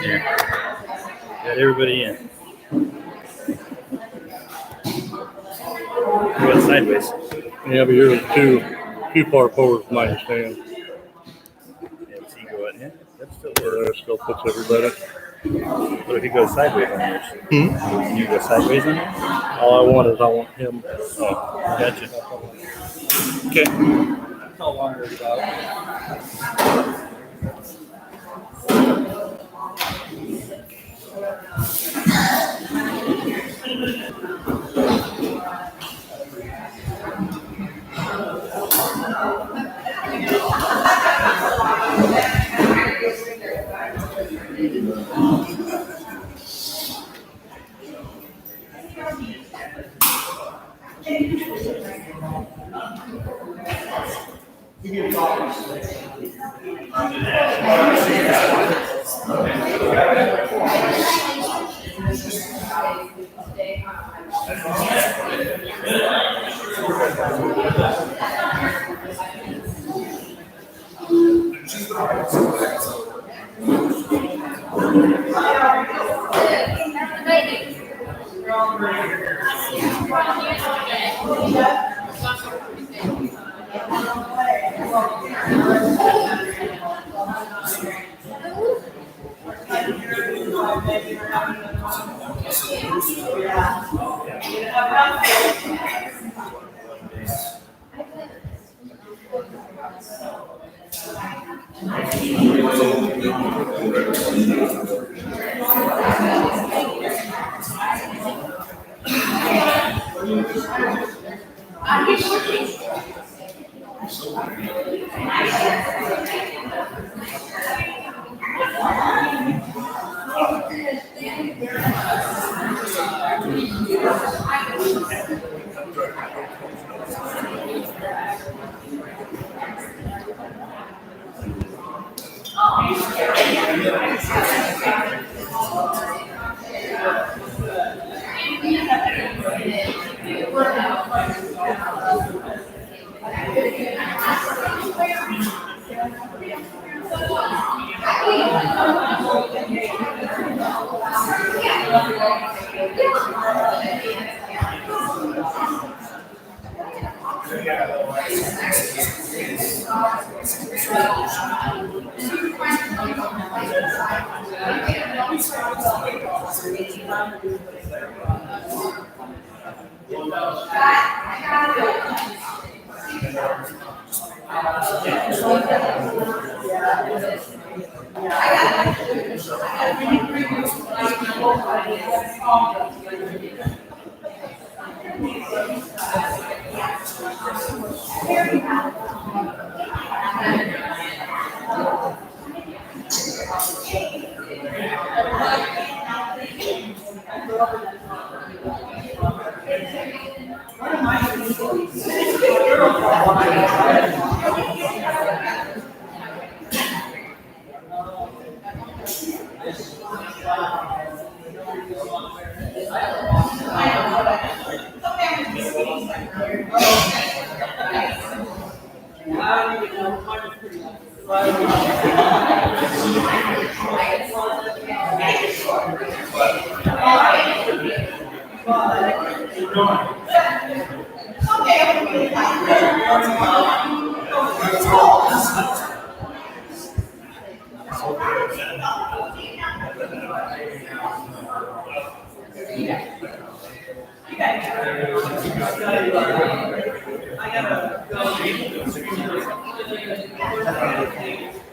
Yeah. Got everybody in. Go sideways. Yeah, but you're too far forward from my stand. Yeah, so you go in here. That still So works. that still puts everybody. What if he goes sideways on yours? Can you go sideways on yours? All I want is I want him. Oh, gotcha. Okay. That's all I'm worried about.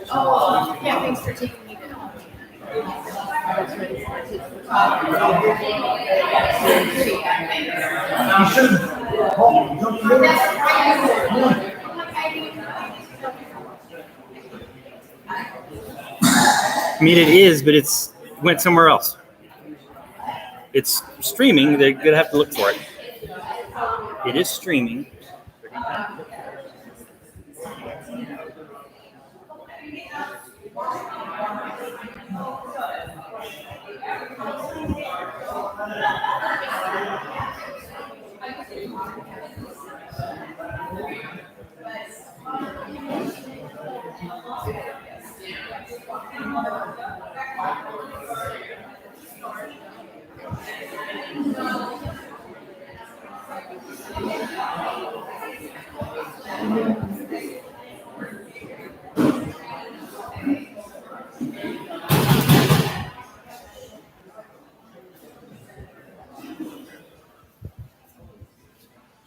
Oh, yeah, thanks for taking me down. I mean, it is, but it went somewhere else. It's streaming. They're gonna have to look for it. It is streaming.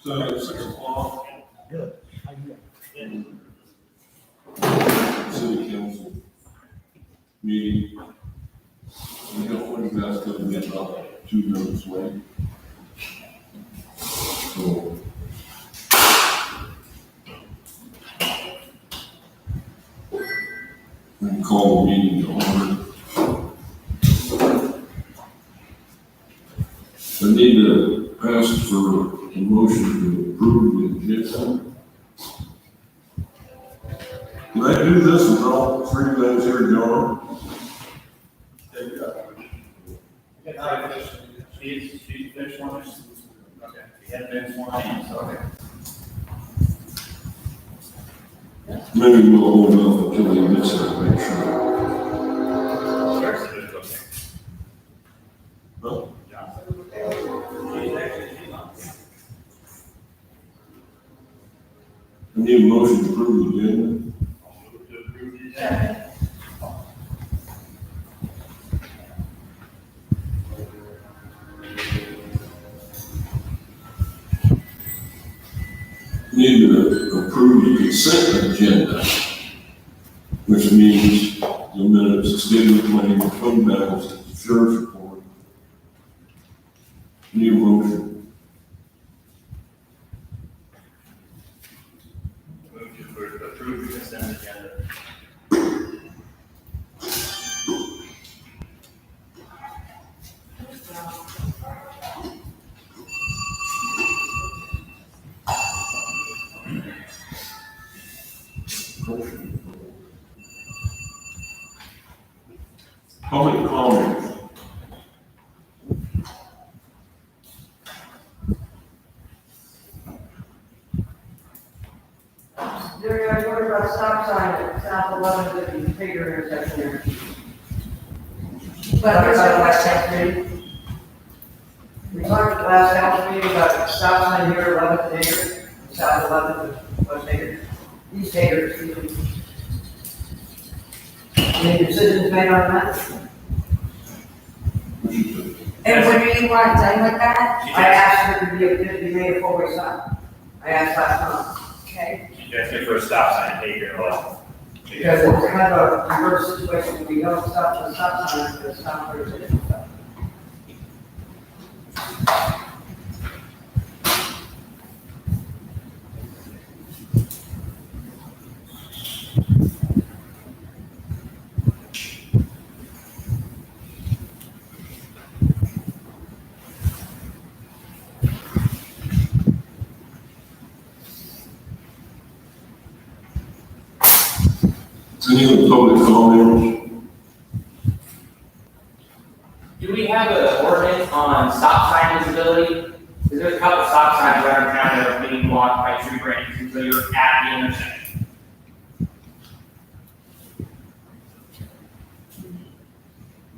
So at 6 o'clock. In city council meeting. We don't want you guys to get about 2 minutes late. So. We can call the meeting to order. I need to ask for a motion to approve the agenda. Can I do this without 3 minutes here, John? She's finished one. Okay. She had finished one. Okay. Maybe we'll hold off until he gets there, to make sure. Huh? I need a motion to approve the agenda. Need to approve the consent agenda, which means the minutes, the scheduled claim, fund balance, the sheriff's report. Need a motion. Move to approve the consent agenda. Public comments. Jerry, I wonder about stop sign at South 11th Taylor intersection there. But there's a question. question. We talked at the last council meeting about stop sign here, 11th Taylor, South 11th, West Taylor. These Taylors, excuse me. Any decisions made on that? And when do you want it done with that? I asked her to be made a four-way sign. I asked last month. Okay. You asked me for a stop sign, hey, here, well. Because it's kind of a reverse situation, we don't stop the stop sign, but stop where it's at. Any other public comments? Do we have an ordinance on stop sign visibility? Because there's a couple stop signs around town that are being blocked by tree branches, so you're at the intersection.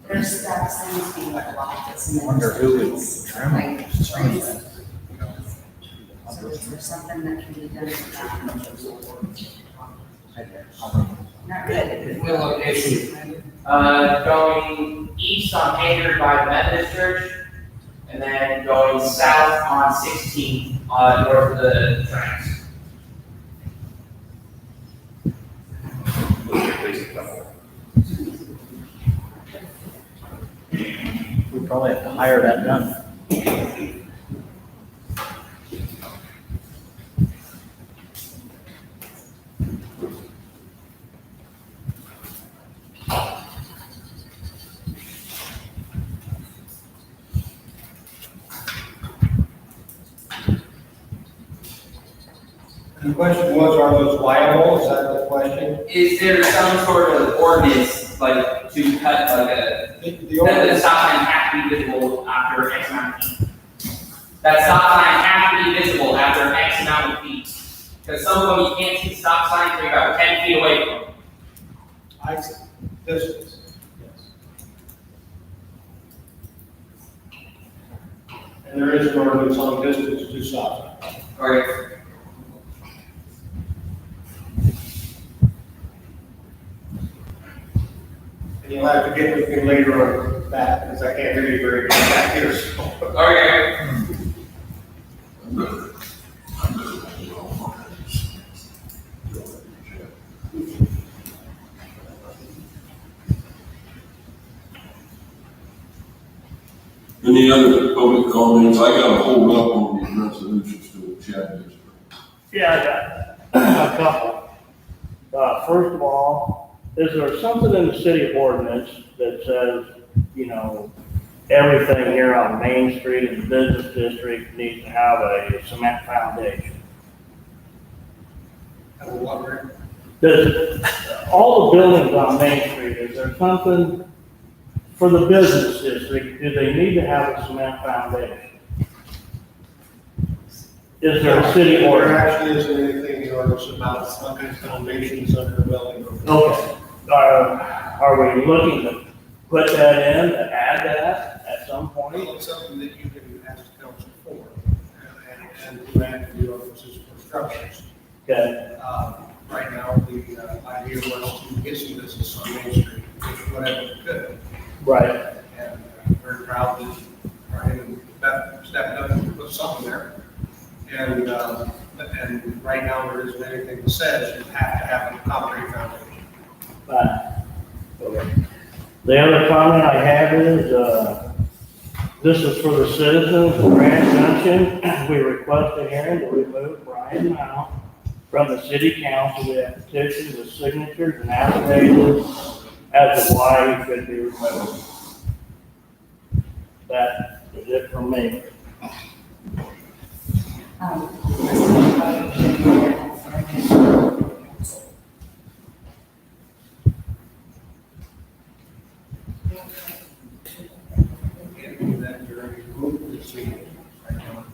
There's stop signs being blocked. It's in the. Wonder who is trimming Like trees. So is there something that can be done with that? Not really. Going east on Hager by the Methodist Church, and then going south on 16, north of the tracks. We probably have to hire that done. The question was, are those liable? Is that the question? Is there some sort of ordinance, like, to cut like a, The that the ordinance, stop sign has to be visible after X amount of feet? That stop sign has to be visible after X amount of feet. Because some of them you can't see the stop signs, they're about 10 feet away from them. I see. Distance, yes. And there is an ordinance on distance to stop. Okay. And you'll have to get with me later on that, because I can't hear you very good back here. Okay. I'm better. Any other public comments? I gotta hold up on these resolutions to a chat this. Yeah, I got a couple. First of all, is there something in the city ordinance that says, you know, everything here on Main Street in the business district needs to have a cement foundation? Does, all the buildings on Main Street, is there something for the business district, do they need to have a cement foundation? Is there a city There ordinance? actually isn't anything in the ordinance about sunken foundations under the building. Okay, are we looking to put that in, to add that at some point? Well, it's something that you can ask the council for, and grant the ordinances for structures. Okay, Right now, the idea was to get some business on Main Street, whatever we could. right, And very proud that Brian and Beth stepped up and put something there. And right now, there isn't anything that says you have to have a concrete foundation. okay. The other comment I have is, this is for the citizens of Grand Junction. We request a hearing to remove Brian Mount from the city council. We have petitions with signatures and affidavits as to why he should be removed. That is it from me. That you're removed this meeting right now.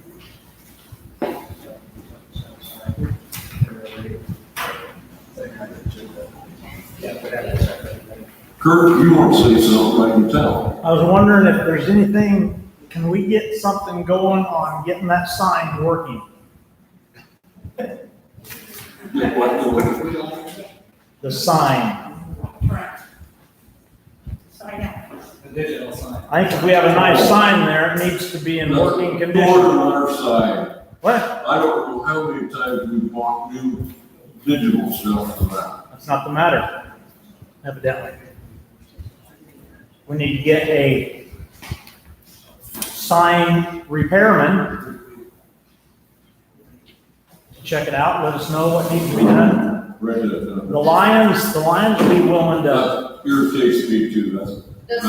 Kurt, you want to say something, I can tell. I was wondering if there's anything, can we get something going on getting that sign working? Yeah, what the- The sign. The digital sign. I think if we have a nice sign there, it needs to be in working Board condition. on our side, What? I don't know how many times we bought new digital stuff for that. That's not the matter, evidently. We need to get a sign repairman to check it out, let us know what needs to be done. Right, The Lions will be willing to, that irritates me too, that's. Does the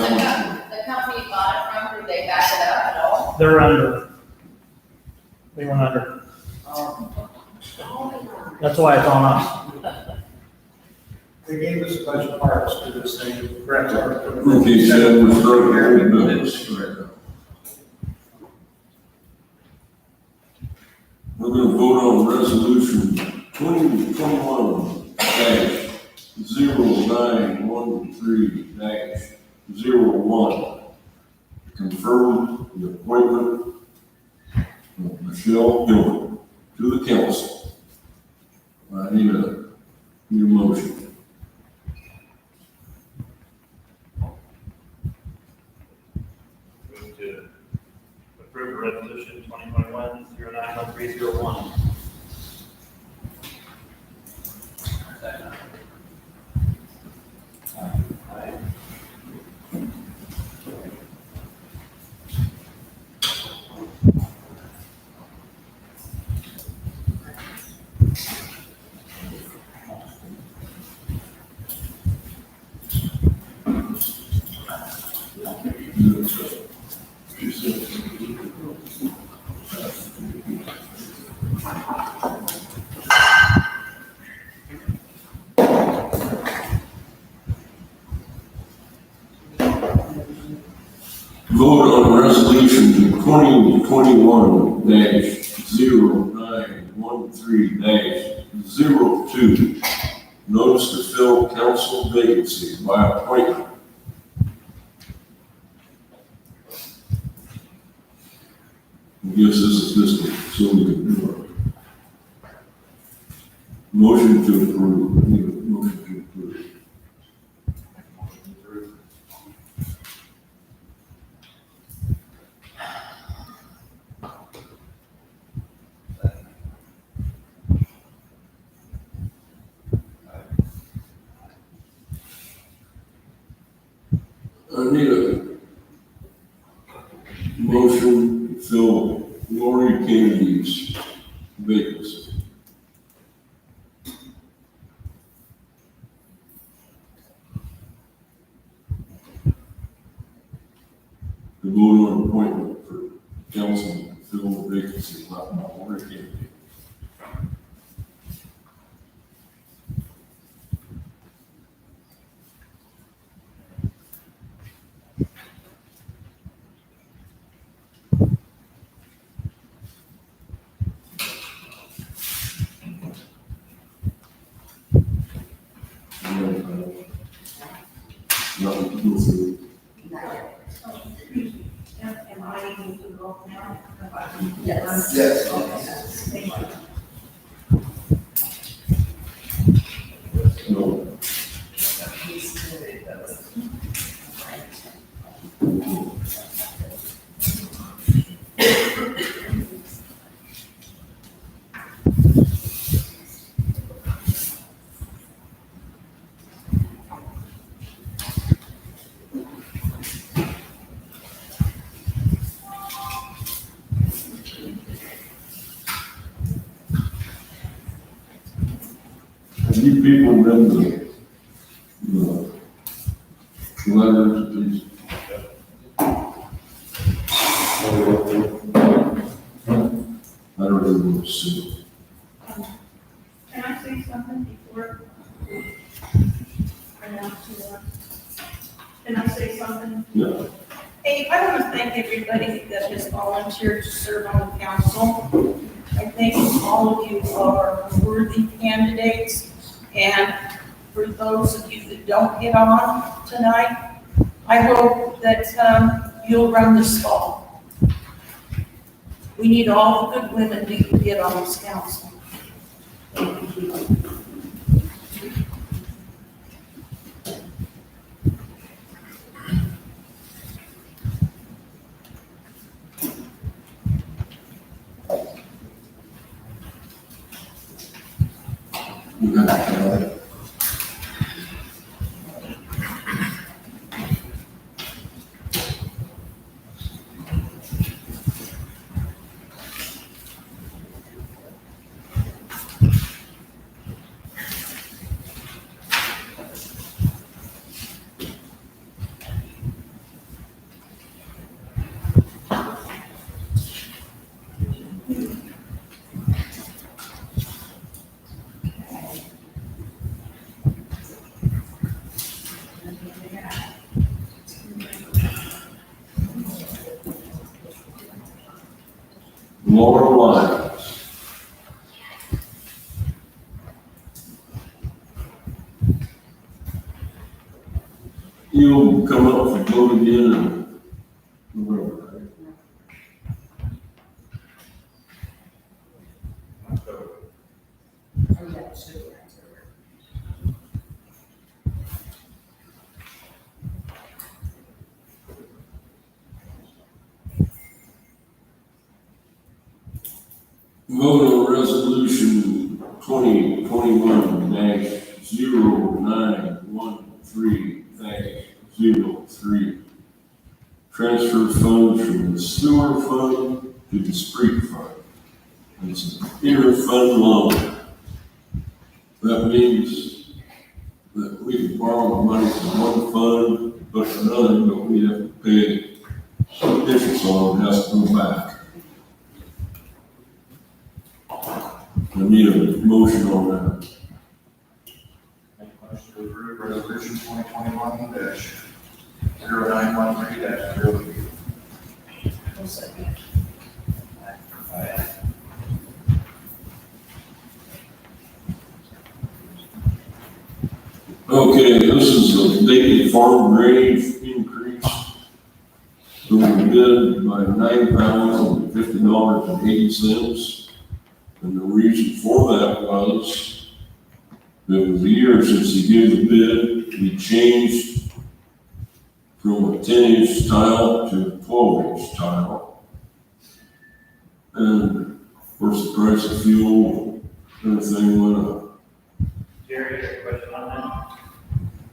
company you bought it from, do they back it up at all? they're under. They went under. That's why it's on us. They gave us a bunch of parts to this thing. Brett's already put it- Okay, so we're starting old business right now. We're gonna vote on resolution 2021 -0913-01. Confirm the appointment of Michelle Gilman to the council. I need a motion. Move to approve resolution 2021-091301. Vote on resolution 2021-0913 2023-02. Notice to fill council vacancy by appointment. I guess this is just so we can do it. Motion to approve. I need a motion to approve. I need a motion to fill Lori Kennedy's vacancy. To vote on appointment for council to fill the vacancy left by Lori Kennedy. Nothing to go through. Am I able to go now? Yes. Yes. No. Have you people read the letters, please? I don't really want to see. Can I say something before? Can I say something? Yeah. Hey, I want to thank everybody that has volunteered to serve on the council. I think all of you are worthy candidates, and for those of you that don't get on tonight, I hope that you'll run this fall. We need all the good women who can get on this council. Thank you. You got that. Laura Lyons. You'll come up and vote again and whatever, right? Vote on resolution 2021-0913-03. Transfer funds from the sewer fund to the street fund. It's an inter-fund loan. That means that we can borrow money from one fund, but another, but we have to pay interest on it, has to go back. I need a motion on that. Make a motion to approve resolution 2021-0913-03. Okay, this is a daily farm drainage increase. So we bid by $9,050.80. And the reason for that was, it was a year since he gave the bid, we changed from a 10-inch tile to a 12-inch tile. And of course, the price of fuel, everything went up. Jerry, a question on that.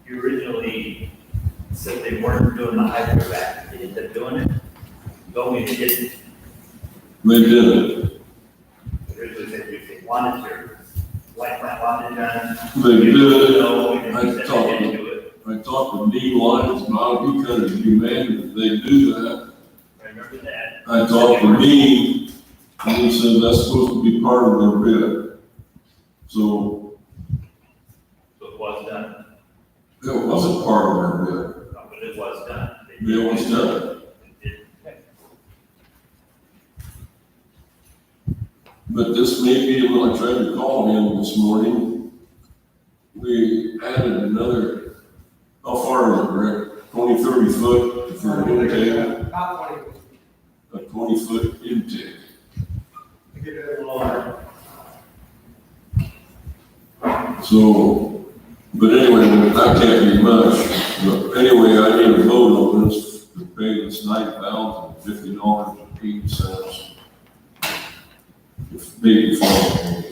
You originally said they weren't doing the hydrovac. They ended up doing it. You told me they didn't. They did it. Originally said if they wanted to, white plant wanted it done. They did it. No, and you said they didn't do it. I talked to Dean Lyons about it. He kind of demanded that they do that. I remember that. I talked to Dean, and he said that's supposed to be part of their bid. So So it was done. it wasn't part of their bid. No, but it was done. It was done. They did. But this may be, when I tried to call him this morning, we added another, how far is it, Rick? 20, 30 foot for an intake, About 20. a 20-foot intake. To get it along. So, but anyway, that can't be much. But anyway, I need a vote on this to pay this $9,050.80. If they follow.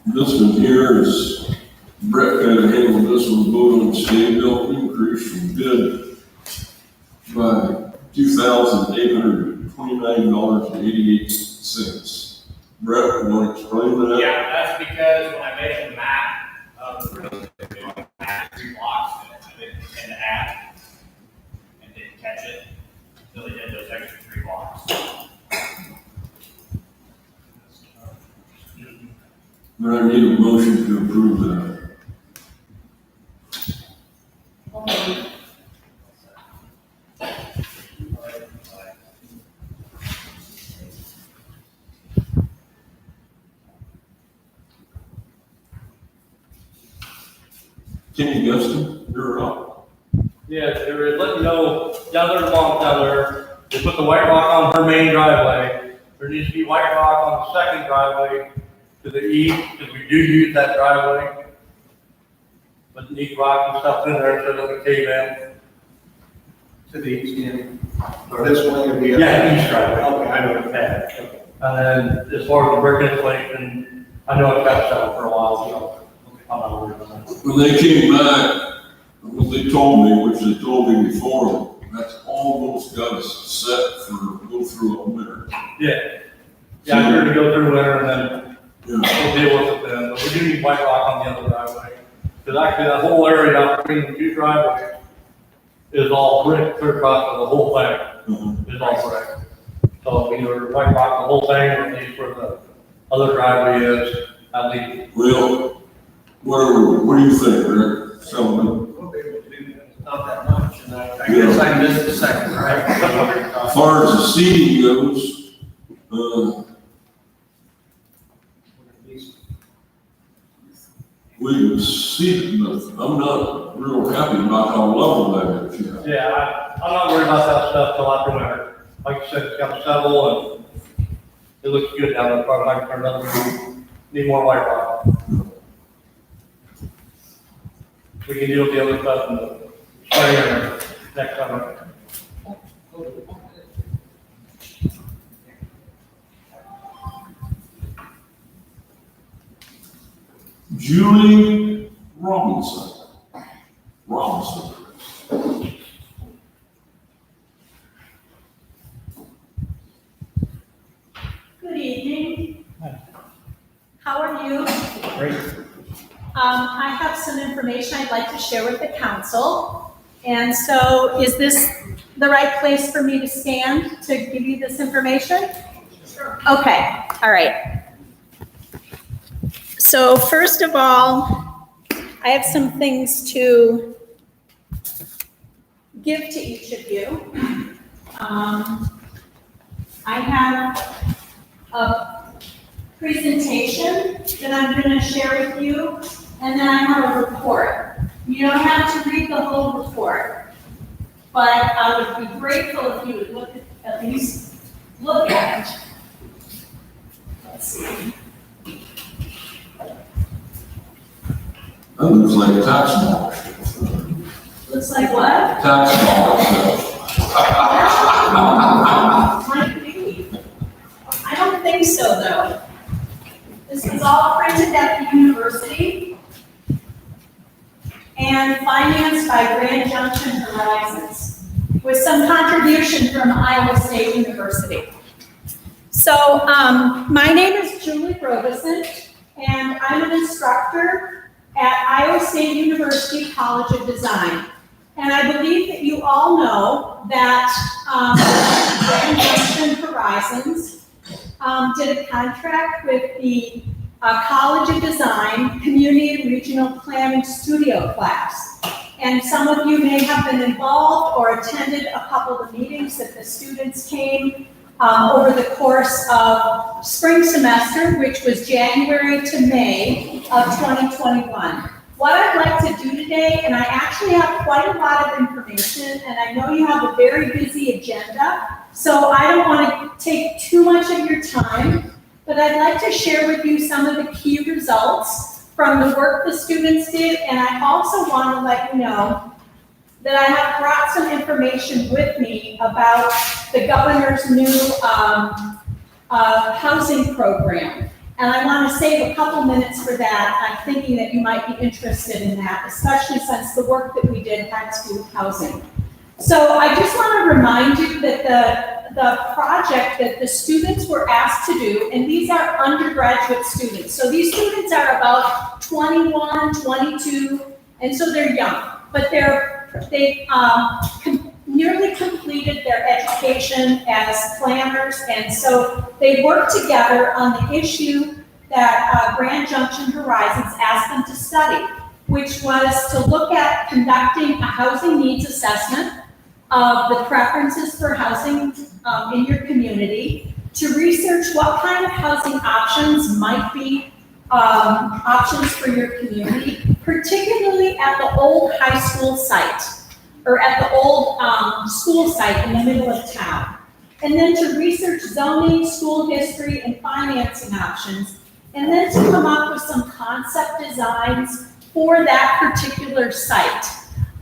This one here is, Brett kind of handled this one, vote on state bill increase from bid by $2,829.88. Brett, you want to explain that? Yeah, that's because when I made the map of the real estate, I had 3 blocks and I didn't intend to add and didn't catch it. So they did those extra 3 blocks. But I need a motion to approve that. Kenny Guston, you're up. Yeah, they were letting you know, down there, down there, they put the white rock on her main driveway. There needs to be white rock on the second driveway to the east, because we do use that driveway. But it needs rock and stuff in there so it doesn't cave in. To the east end, or this way or the other? Yeah, east driveway. Okay, I know that. Okay. And then as far as the brick installation, I know it's got settled for a while, so I'm not worried about that. When they came back, what they told me, which they told me before, that's almost got us set for, go through a winter. Yeah. Yeah, I'm here to go through winter and then Yeah. we'll deal with it then, but we do need white rock on the other driveway. Because actually that whole area out between the 2 driveways is all brick, clear across the whole thing is all brick. So either white rock the whole thing, or at least where the other driveway is, at least. Well, what do you think, Rick? Something. We'll be able to do that, not that much, and I guess I missed the second, right? As far as the seating goes, we would see it, but I'm not real happy about how level that is. Yeah, I'm not worried about that stuff till after winter. Like you said, it's got to settle and it looks good down there, probably like turn up, need more white rock. We can deal with the other stuff in the spring or next summer. Julie Robinson. Good evening. How are you? Great. I have some information I'd like to share with the council. And so is this the right place for me to stand to give you this information? Okay, all right. So first of all, I have some things to give to each of you. I have a presentation that I'm going to share with you, and then I have a report. You don't have to read the whole report, but I would be grateful if you would at least look at it. Let's see. That looks like tax dollars. Looks like what? Tax dollars. Might be. I don't think so, though. This is all printed at the university and financed by Junction Horizons, with some contribution from Iowa State University. So my name is Julie Robeson, and I'm an instructor at Iowa State University College of Design. And I believe that you all know that Junction Horizons did a contract with the College of Design Community and Regional Planning Studio class. And some of you may have been involved or attended a couple of the meetings that the students came over the course of spring semester, which was January to May of 2021. What I'd like to do today, and I actually have quite a lot of information, and I know you have a very busy agenda, so I don't want to take too much of your time, but I'd like to share with you some of the key results from the work the students did, and I also want to let you know that I have brought some information with me about the governor's new housing program. And I want to save a couple minutes for that. I'm thinking that you might be interested in that, especially since the work that we did had to do with housing. So I just want to remind you that the project that the students were asked to do, and these are undergraduate students. So these students are about 21, 22, and so they're young, but they nearly completed their education as planners, and so they worked together on the issue that Grand Junction Horizons asked them to study, which was to look at conducting a housing needs assessment of the preferences for housing in your community, to research what kind of housing options might be options for your community, particularly at the old high school site, or at the old school site in the middle of town. And then to research zoning, school history, and financing options, and then to come up with some concept designs for that particular site.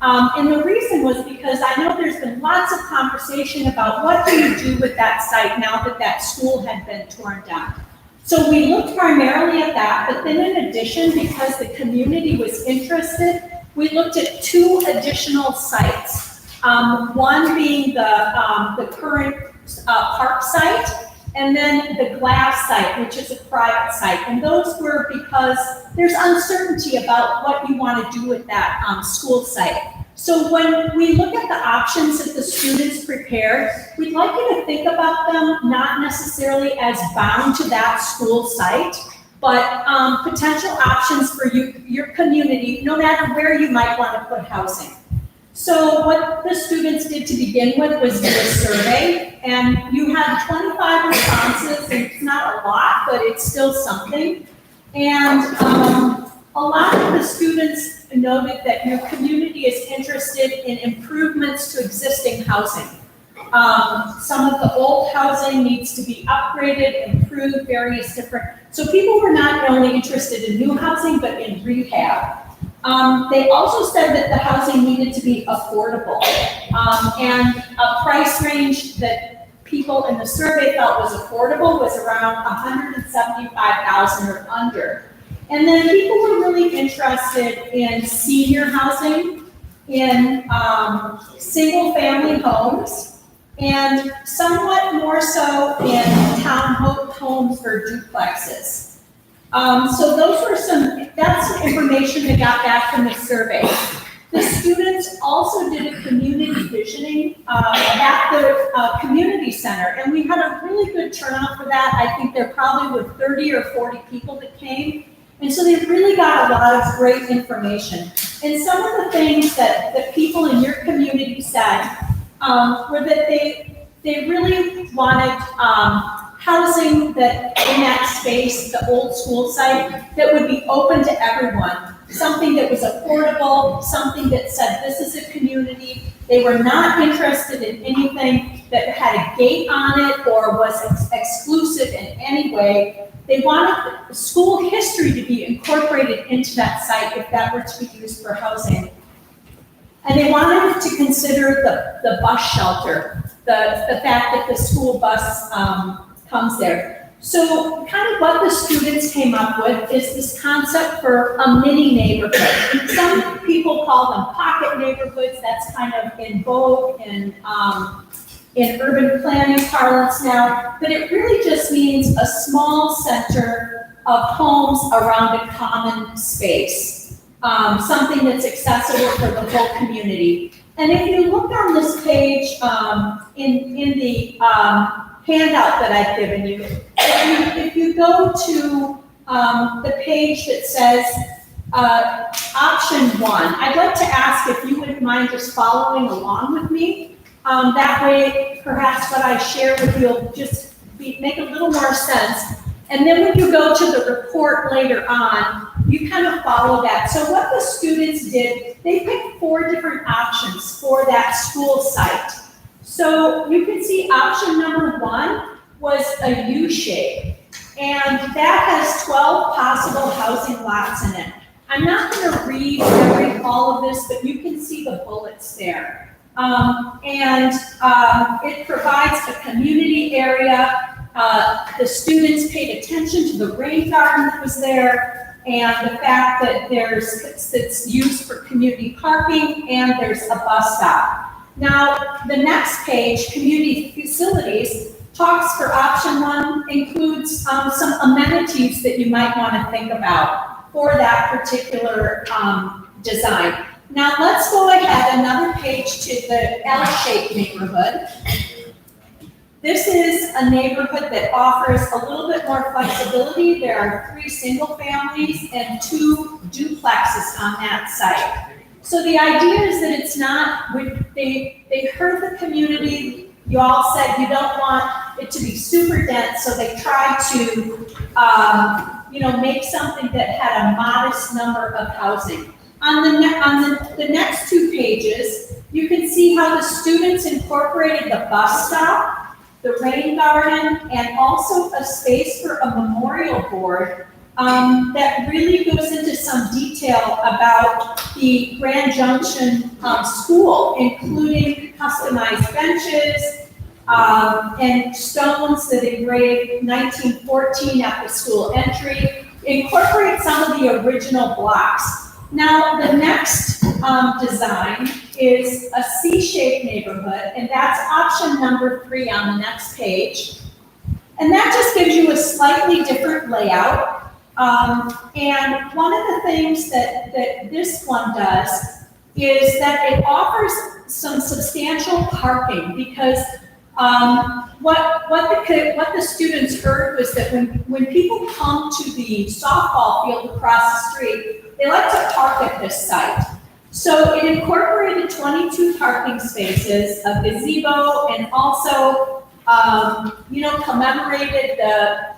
And the reason was because I know there's been lots of conversation about what do you do with that site now that that school had been torn down. So we looked primarily at that, but then in addition, because the community was interested, we looked at two additional sites. One being the current park site, and then the glass site, which is a private site. And those were because there's uncertainty about what you want to do with that school site. So when we look at the options that the students prepared, we'd like you to think about them not necessarily as bound to that school site, but potential options for your community, no matter where you might want to put housing. So what the students did to begin with was do a survey, and you had 25 responses, and it's not a lot, but it's still something. And a lot of the students noted that your community is interested in improvements to existing housing. Some of the old housing needs to be upgraded, improved, various different. So people were not only interested in new housing, but in rehab. They also said that the housing needed to be affordable, and a price range that people in the survey felt was affordable was around $175,000 or under. And then people were really interested in senior housing, in single-family homes, and somewhat more so in townhomes or duplexes. So that's some information that got back from the survey. The students also did a community visioning at the community center, and we had a really good turnout for that. I think there probably were 30 or 40 people that came, and so they really got a lot of great information. And some of the things that people in your community said were that they really wanted housing that in that space, the old school site, that would be open to everyone. Something that was affordable, something that said this is a community. They were not interested in anything that had a gate on it or was exclusive in any way. They wanted the school history to be incorporated into that site if that were to be used for housing. And they wanted to consider the bus shelter, the fact that the school bus comes there. So kind of what the students came up with is this concept for a mini neighborhood. Some people call them pocket neighborhoods. That's kind of in vogue in urban planning parlance now. But it really just means a small center of homes around a common space. Something that's accessible for the whole community. And if you look on this page in the handout that I've given you, if you go to the page that says option 1, I'd like to ask if you wouldn't mind just following along with me. That way, perhaps what I share with you will just make a little more sense. And then when you go to the report later on, you kind of follow that. So what the students did, they picked 4 different options for that school site. So you can see option number 1 was a U shape, and that has 12 possible housing lots in it. I'm not going to read all of this, but you can see the bullets there. It provides a community area. The students paid attention to the rain garden that was there, and the fact that it's used for community parking, and there's a bus stop. Now, the next page, community facilities, talks for option 1, includes some amenities that you might want to think about for that particular design. Now, let's go ahead another page to the L-shaped neighborhood. This is a neighborhood that offers a little bit more flexibility. There are 3 single families and 2 duplexes on that site. So the idea is that it's not, they heard the community, you all said you don't want it to be super dense, so they tried to, make something that had a modest number of housing. On the next 2 pages, you can see how the students incorporated the bus stop, the rain garden, and also a space for a memorial board that really goes into some detail about the Grand Junction school, including customized benches and stones that engraved 1914 at the school entry, incorporate some of the original blocks. Now, the next design is a C-shaped neighborhood, and that's option number 3 on the next page. And that just gives you a slightly different layout. And one of the things that this one does is that it offers some substantial parking, because what the students heard was that when people come to the softball field across the street, they like to park at this site. So it incorporated 22 parking spaces, a gazebo, and also commemorated the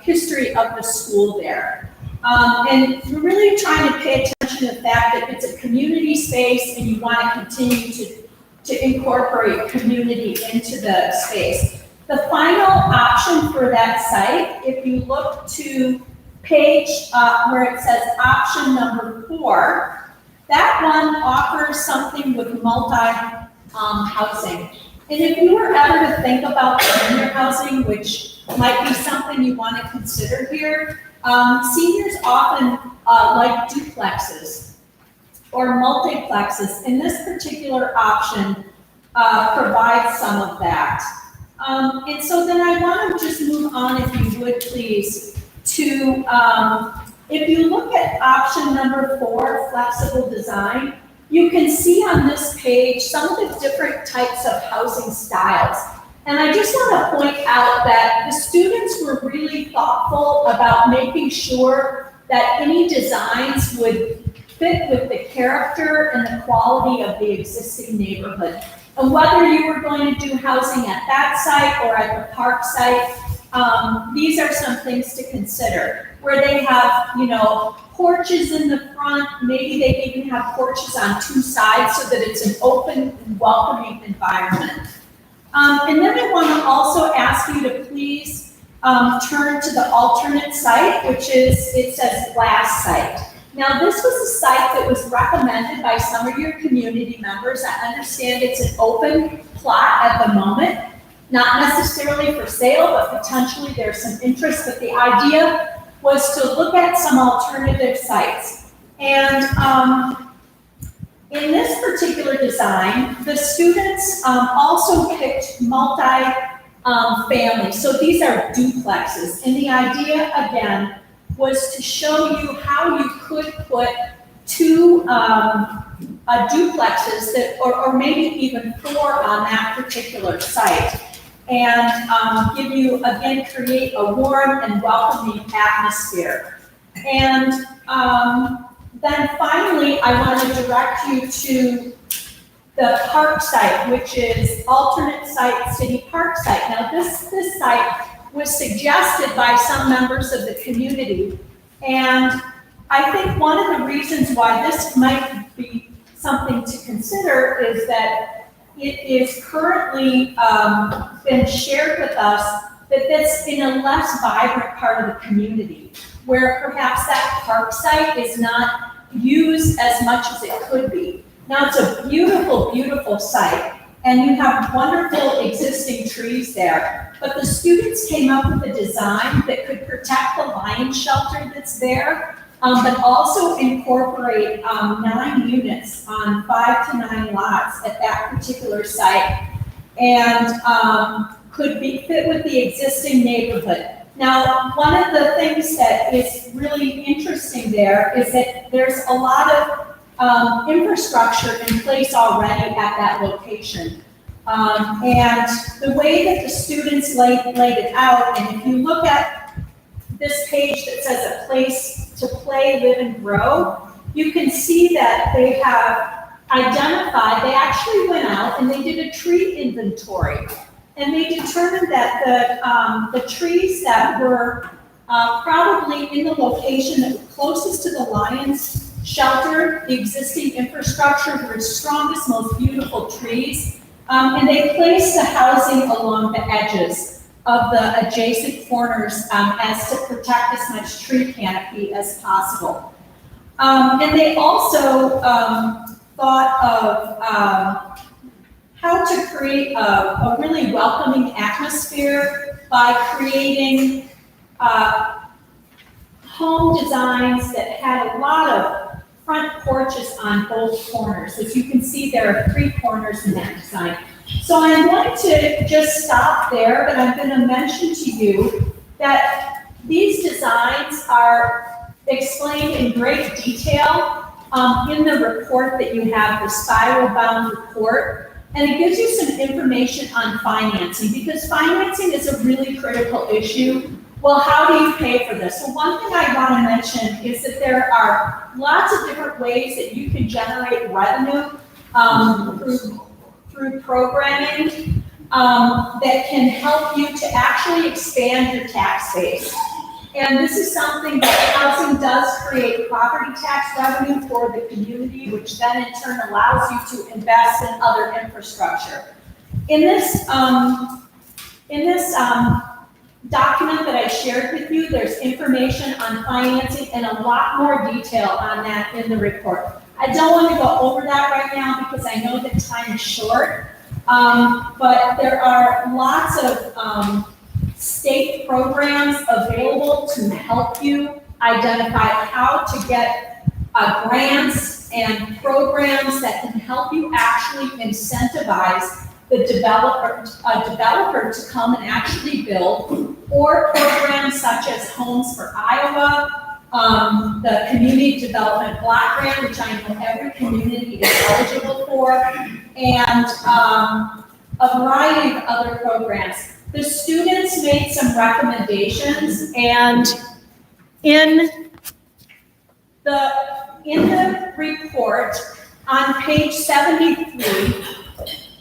history of the school there. And we're really trying to pay attention to the fact that it's a community space and you want to continue to incorporate community into the space. The final option for that site, if you look to page where it says option number 4, that one offers something with multi-housing. And if you were ever to think about senior housing, which might be something you want to consider here, seniors often like duplexes or multiplexes, and this particular option provides some of that. And so then I want to just move on, if you would please, to if you look at option number 4, flexible design, you can see on this page some of the different types of housing styles. And I just want to point out that the students were really thoughtful about making sure that any designs would fit with the character and the quality of the existing neighborhood. And whether you were going to do housing at that site or at the park site, these are some things to consider, where they have, you know, porches in the front, maybe they even have porches on 2 sides so that it's an open and welcoming environment. And then I want to also ask you to please turn to the alternate site, which is, it says glass site. Now, this was a site that was recommended by some of your community members. I understand it's an open plot at the moment, not necessarily for sale, but potentially there's some interest. But the idea was to look at some alternative sites. And in this particular design, the students also picked multi-family. So these are duplexes. And the idea, again, was to show you how you could put 2 duplexes that, or maybe even 4 on that particular site. And give you, again, create a warm and welcoming atmosphere. And then finally, I want to direct you to the park site, which is alternate site, city park site. Now, this site was suggested by some members of the community. And I think one of the reasons why this might be something to consider is that it is currently been shared with us that that's in a less vibrant part of the community, where perhaps that park site is not used as much as it could be. Now, it's a beautiful, beautiful site, and you have wonderful existing trees there. But the students came up with a design that could protect the lion shelter that's there, but also incorporate 9 units on 5 to 9 lots at that particular site, and could be fit with the existing neighborhood. Now, one of the things that is really interesting there is that there's a lot of infrastructure in place already at that location. And the way that the students laid it out, and if you look at this page that says a place to play, live, and grow, you can see that they have identified, they actually went out and they did a tree inventory. And they determined that the trees that were probably in the location that was closest to the lion's shelter, the existing infrastructure, were the strongest, most beautiful trees. And they placed the housing along the edges of the adjacent corners as to protect as much tree canopy as possible. And they also thought of how to create a really welcoming atmosphere by creating home designs that had a lot of front porches on both corners. As you can see, there are 3 corners in that design. So I'm going to just stop there, but I'm going to mention to you that these designs are explained in great detail in the report that you have, the spiral bound report. And it gives you some information on financing, because financing is a really critical issue. Well, how do you pay for this? Well, one thing I want to mention is that there are lots of different ways that you can generate revenue through programming that can help you to actually expand your tax base. And this is something that housing does create property tax revenue for the community, which then in turn allows you to invest in other infrastructure. In this document that I shared with you, there's information on financing and a lot more detail on that in the report. I don't want to go over that right now because I know that time is short, but there are lots of state programs available to help you identify how to get grants and programs that can help you actually incentivize the developer to come and actually build, or programs such as Homes for Iowa, the Community Development Block Grant, which I know every community is eligible for, and a variety of other programs. The students made some recommendations, and in the report on page 73,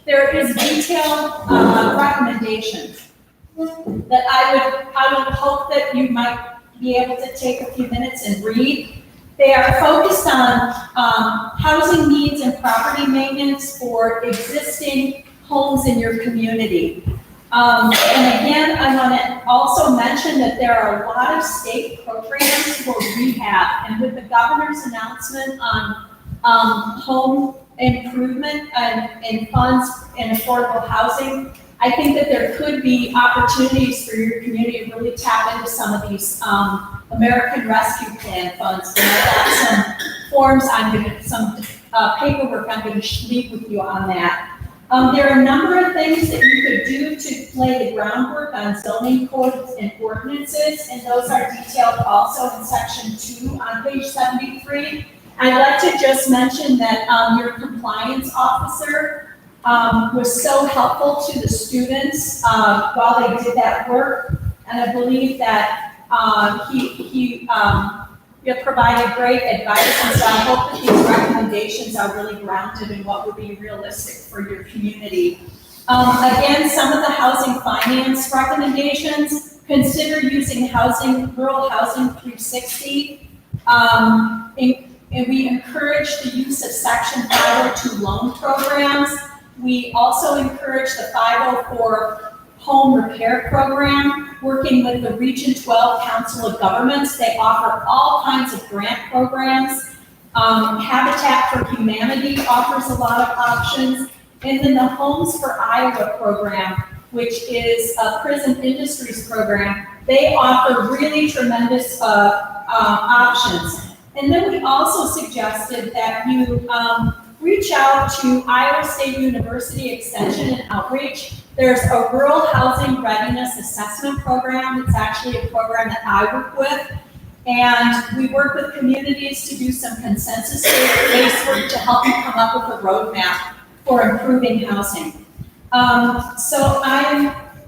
there is detailed recommendations that I would hope that you might be able to take a few minutes and read. They are focused on housing needs and property maintenance for existing homes in your community. And again, I want to also mention that there are a lot of state programs for rehab, and with the governor's announcement on home improvement and funds and affordable housing, I think that there could be opportunities for your community to really tap into some of these American Rescue Plan funds. And I've got some forms, some paperwork I'm going to leave with you on that. There are a number of things that you could do to lay the groundwork on zoning codes and ordinances, and those are detailed also in section 2 on page 73. I'd like to just mention that your compliance officer was so helpful to the students while they did that work, and I believe that he provided great advice, and so I hope that these recommendations are really grounded in what would be realistic for your community. Again, some of the housing finance recommendations: consider using rural housing 360. And we encourage the use of Section 502 loan programs. We also encourage the 504 home repair program, working with the Region 12 Council of Governments. They offer all kinds of grant programs. Habitat for Humanity offers a lot of options. And then the Homes for Iowa program, which is a prison industries program, they offer really tremendous options. And then we also suggested that you reach out to Iowa State University Extension and Outreach. There's a Rural Housing Readiness Assessment Program. It's actually a program that I work with. And we work with communities to do some consensus-based work to help you come up with a roadmap for improving housing.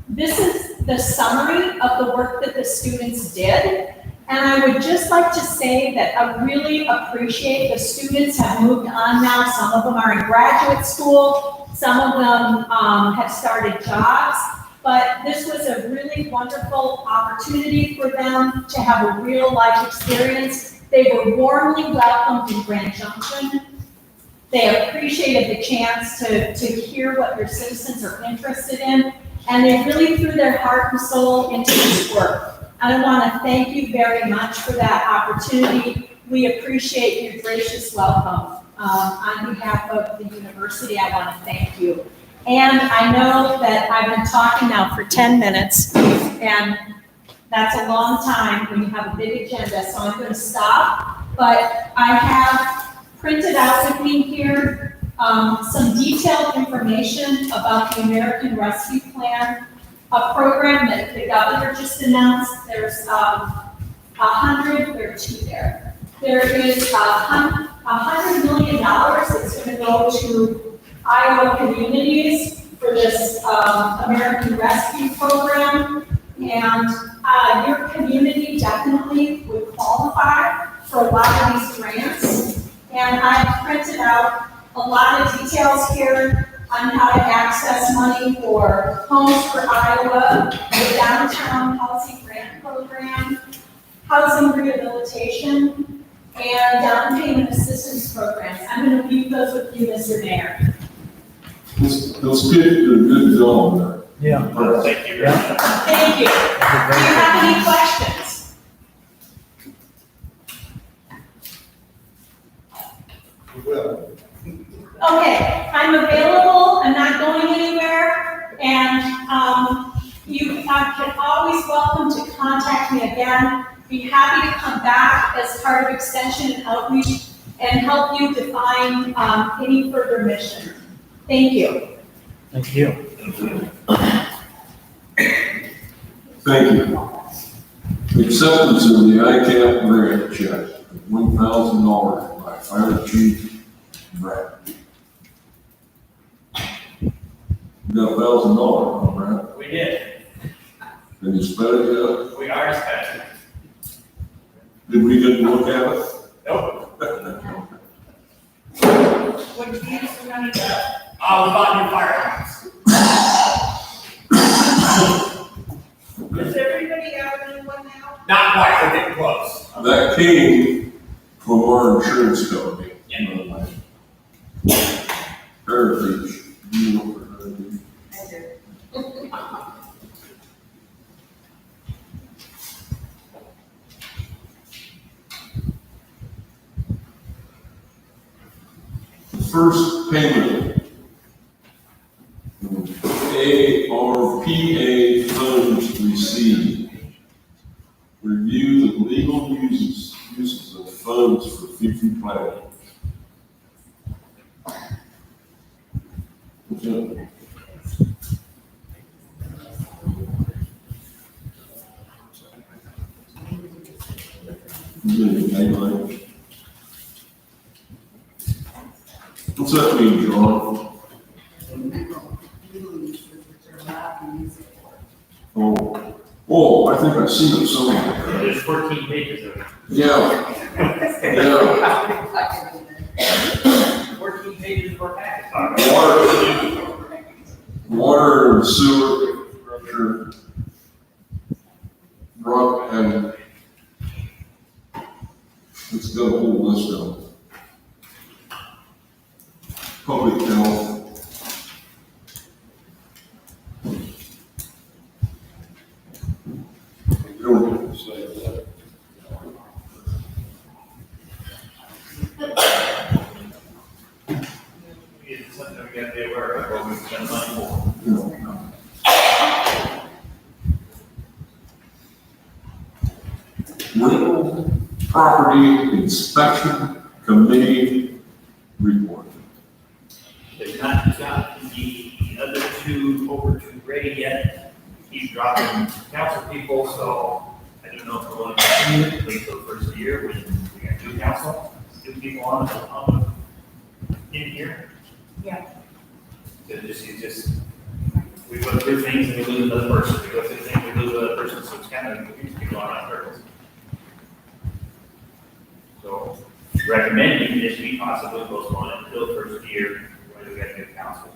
This is the summary of the work that the students did. And I would just like to say that I really appreciate the students have moved on now. Some of them are in graduate school. Some of them have started jobs. But this was a really wonderful opportunity for them to have a real life experience. They were warmly welcomed in Grand Junction. They appreciated the chance to hear what their citizens are interested in. And they really threw their heart and soul into this work. And I want to thank you very much for that opportunity. We appreciate your gracious welcome. On behalf of the university, I want to thank you. And I know that I've been talking now for 10 minutes, and that's a long time when you have a big agenda, so I'm going to stop. But I have printed out with me here some detailed information about the American Rescue Plan, a program that the governor just announced. There's there are two there. There is $100 million that's going to go to Iowa communities for this American Rescue Program. And your community definitely would qualify for a lot of these grants. And I've printed out a lot of details here on how to access money for Homes for Iowa, the Downtown Housing Grant Program, Housing Rehabilitation, and Down Payment Assistance Programs. I'm going to leave those with you, Mr. Mayor. Let's get a good job there. Yeah. Thank you very much. Thank you. Do you have any questions? Well, Okay, I'm available, I'm not going anywhere, and you can always welcome to contact me again. Be happy to come back as part of Extension and Outreach and help you define any further mission. Thank you. Thank you. Thank you. Acceptance of the ICAP grant check of $1,000 by Fire Chief Brad. You got $1,000, Brad, We did. and you spent it yet? We already spent it. Did we get to look at it? Nope. What did you use the money for? We bought new firearms. Does everybody have a new one now? Not quite, we're getting close. That came from our insurance company. Heritage. Do you know what Heritage? I do. The first payment of ARPA funds received. Review the legal uses of funds for future planning. What's that? What's that mean, John? Oh, I think I've seen it somewhere. There's 14 pages of it. Yeah. Yeah. 14 pages per packet. Water and sewer, sure. Rock and it's got a whole list of public health. You don't have to say that. It's something we gotta be aware of, what we spend money for. Rental Property Inspection Committee report. They've not got the other two over to Ray yet. He's dropping council people, so I don't know if we're going to continue it, wait till the first of the year when we got new council, new people in here. Yeah. So it's just, we go through things and we lose another person, we go through things, we lose another person, so it's kind of, we go on circles. So recommending this we possibly postpone it until the first of the year, when we get a new council.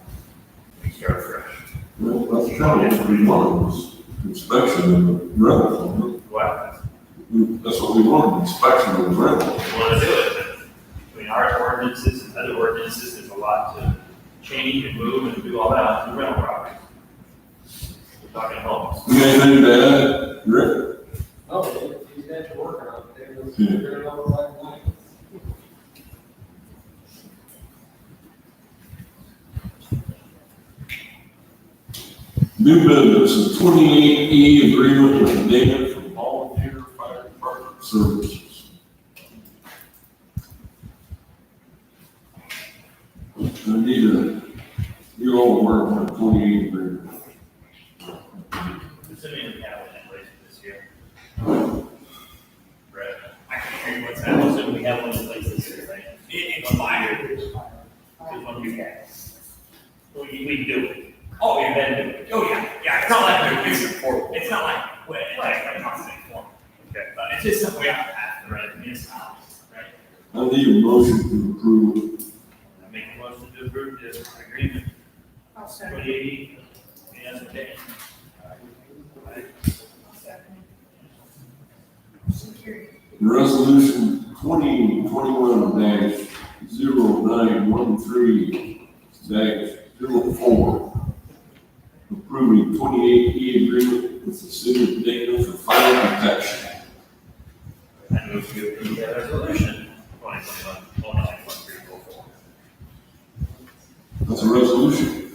We start fresh. Well, that's kind of what we wanted, was inspection of the rental. What? That's what we wanted, inspection of the rental. We want to do it, but between our ordinances and other ordinances, there's a lot to change and move and do all that on the rental property. We're talking homes. You got anything to add, Rick? Oh, he's got your work out there. Yeah. New business, a 28E agreement with David from Volunteer Fire Department Services. I need you all aware of my 28 agreement. Assuming we have one in place this year. Brett, I can hear you what's happening. Assuming we have one in place this year, right? It's fine. There's one we have. We can do it. Oh, yeah, then do it. Oh, yeah, it's not like we're using it for, it's not like, well, like constant form. Okay, but it's just something we have to have, right? It's not, right? I need a motion to approve. I make a motion to approve this agreement. I'll second. 2080, yes, okay. Resolution 2021-0913-04, approving 28E agreement with the city of Dayton for fire protection. I move to approve that resolution, 2021-0913-04. That's a resolution.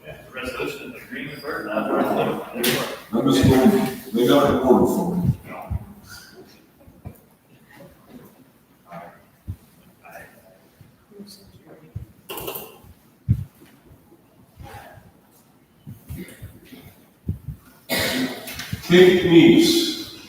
Yeah, the resolution, the agreement for, not the resolution. I'm just going, they got an order for me. Cape Neese,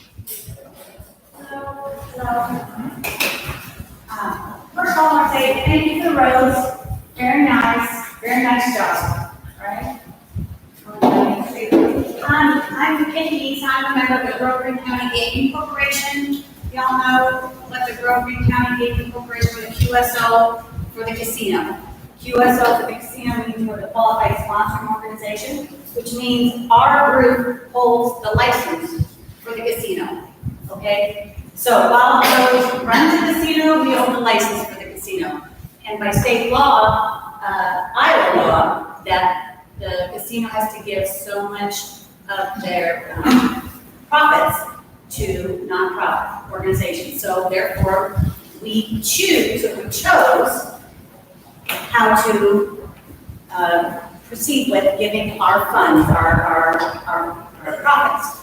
I'm Penny, I'm a member of the Grove Green County Gaming Corporation. Y'all know what the Grove Green County Gaming Corporation for the QSO for the casino. QSO for the casino means we're the qualified sponsoring organization, which means our group holds the license for the casino, okay? So while those run the casino, we hold the license for the casino. And by state law, Iowa law, that the casino has to give so much of their profits to nonprofit organizations. So therefore, we chose how to proceed with giving our funds, our profits.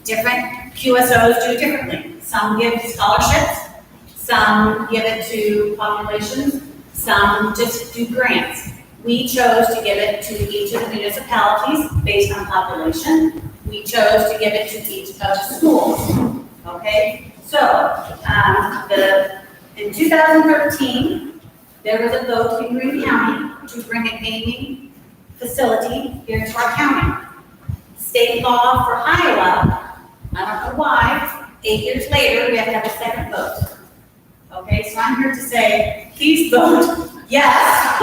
Different QSOs do differently. Some give scholarships, some give it to populations, some just do grants. We chose to give it to each of the municipalities based on population. We chose to give it to each of the schools, okay? So, in 2013, there was a vote in Greene County to bring a gaming facility here to our county. State law for Iowa, I don't know why, 8 years later, we have to have a second vote. Okay, so I'm here to say, please vote yes.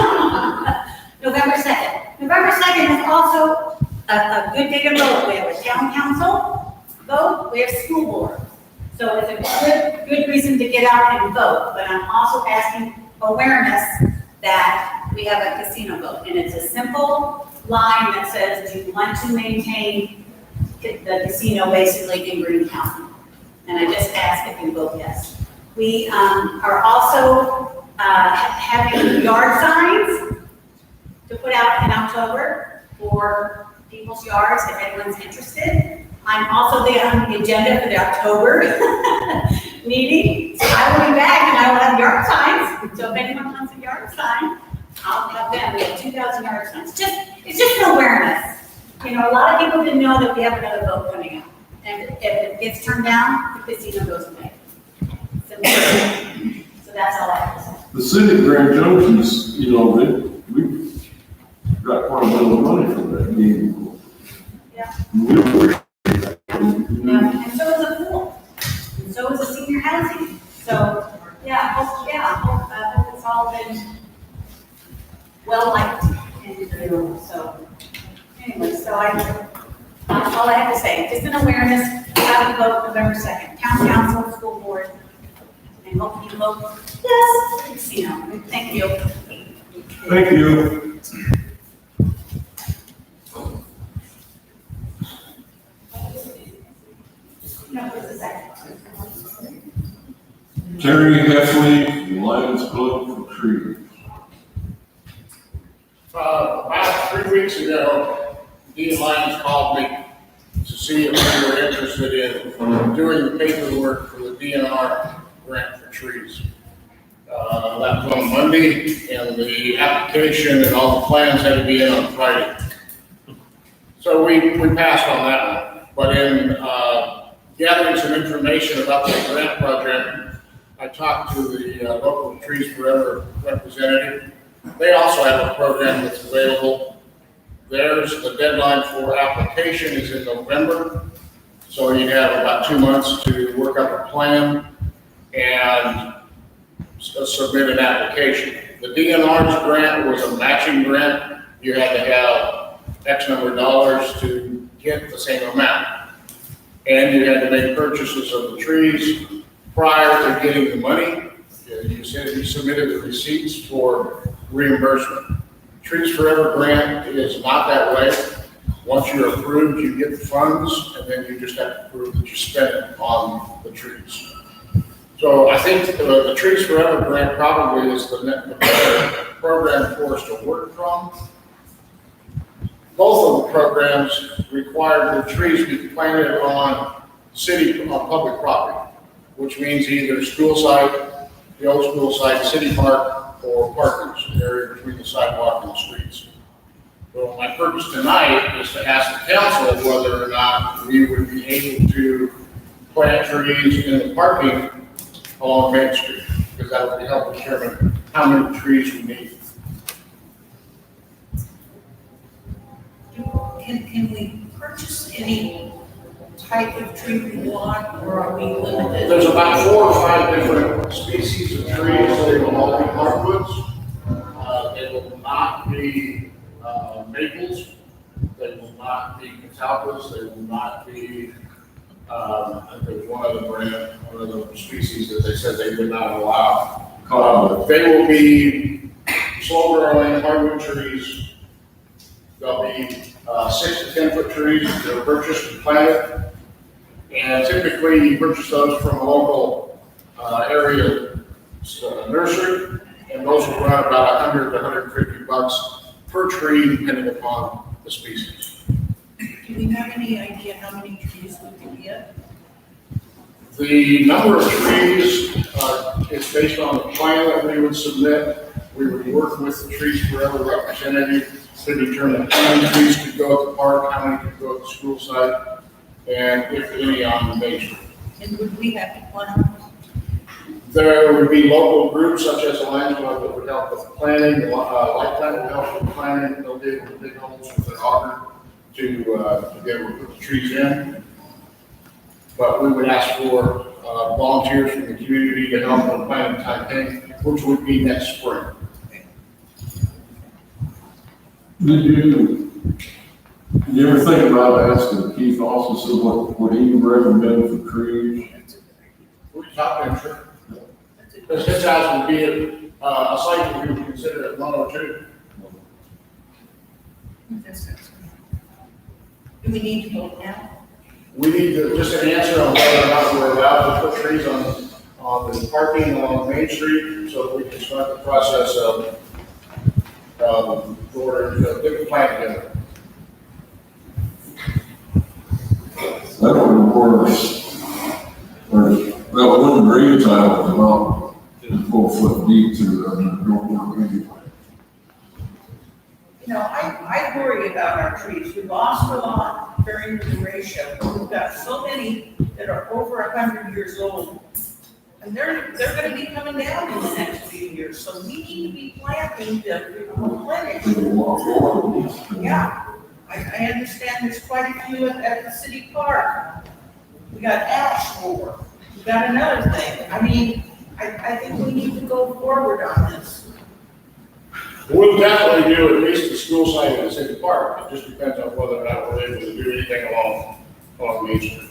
November 2nd. November 2nd is also a good day to vote. We have a town council vote, we have school board. So it's a good reason to get out and vote, but I'm also asking awareness that we have a casino vote. And it's a simple line that says, do you want to maintain the casino basically in Greene County? And I just ask if you vote yes. We are also having yard signs to put out in October for people's yards if anyone's interested. I'm also on the agenda for the October meeting. So I will be back and I will have yard signs. So if anyone wants a yard sign, I'll have them. We have 2,000 yard signs. It's just an awareness. You know, a lot of people didn't know that we have another vote coming out. And if it gets turned down, the casino goes away. So that's all I have to say. The city of Grand Junction's, you know, we got quite a bit of money from that game. Yeah. Mm-hmm. And so is a pool. And so is a senior housing. So, yeah, I hope it's all been well liked. And so, anyway, so that's all I have to say. Just an awareness, have to vote November 2nd. Town council, school board, and hope you vote yes, casino. Thank you. Thank you. No, it's a second. Terry Heffley, Lions Club for Trees. About 3 weeks ago, Dean Lyons called me to see if we were interested in doing the paperwork for the DNR grant for trees. That was on Monday, and the application and all the plans had to be in on Friday. So we passed on that one. But in gathering some information about the grant program, I talked to the local Trees Forever representative. They also have a program that's available. The deadline for application is in November. So you have about 2 months to work up a plan and submit an application. The DNR's grant was a matching grant. You had to have X number of dollars to get the same amount. And you had to make purchases of the trees prior to getting the money. You submitted the receipts for reimbursement. Trees Forever grant is not that way. Once you're approved, you get the funds, and then you just have to prove that you spent it on the trees. So I think the Trees Forever grant probably is the better program for us to work from. Both of the programs require the trees be planted on public property, which means either school site, the old school site, city park, or parkers, an area between the sidewalk and the streets. So my purpose tonight is to ask the council whether or not we would be able to plant trees in the parking along Main Street, because that would help determine how many trees we need. can we purchase any type of tree we want, or are we limited? There's about 4 or 5 different species of trees. They will all be hardwoods. They will not be maples. They will not be catalpas. They will not be, I think there's one other brand, one of the species that they said they would not allow. They will be slow growing hardwood trees. They'll be 6 to 10 foot trees that are purchased and planted. And typically you purchase those from a local area nursery, and those will run about $100 to $150 per tree, depending upon the species. Do we have any idea how many trees we can get? The number of trees is based on the plan that we would submit. We would work with the trees forever representative to determine how many trees could go at the park, how many could go at the school site, and if any on the main street. And would we have to plant them? There would be local groups such as the Lions Club that would help with planning, Light Plant would help with planning, they'll be able to dig holes with an auger to be able to put the trees in. But we would ask for volunteers from the community to help with planting campaign, which would be next spring. Did you ever think about asking Keith also what he would recommend for trees? We can talk to him, sure. Because his house would be a site that we would consider at 102. Do we need to vote now? We need just an answer on whether or not we're allowed to put trees on the parking along Main Street, so that we can start the process of ordering to get the plant together. That would require that one green tile is about 4 foot deep to the don't work anyway. You know, I worry about our trees. We lost a lot during the duration. We've got so many that are over 100 years old. And they're gonna be coming down in the next few years, so we need to be planting to replenish. Yeah, I understand there's quite a few at the city park. We got ash borer, we got another thing. I mean, I think we need to go forward on this. We'll definitely do at least the school site at the city park. It just depends on whether or not we're able to do anything along Main Street.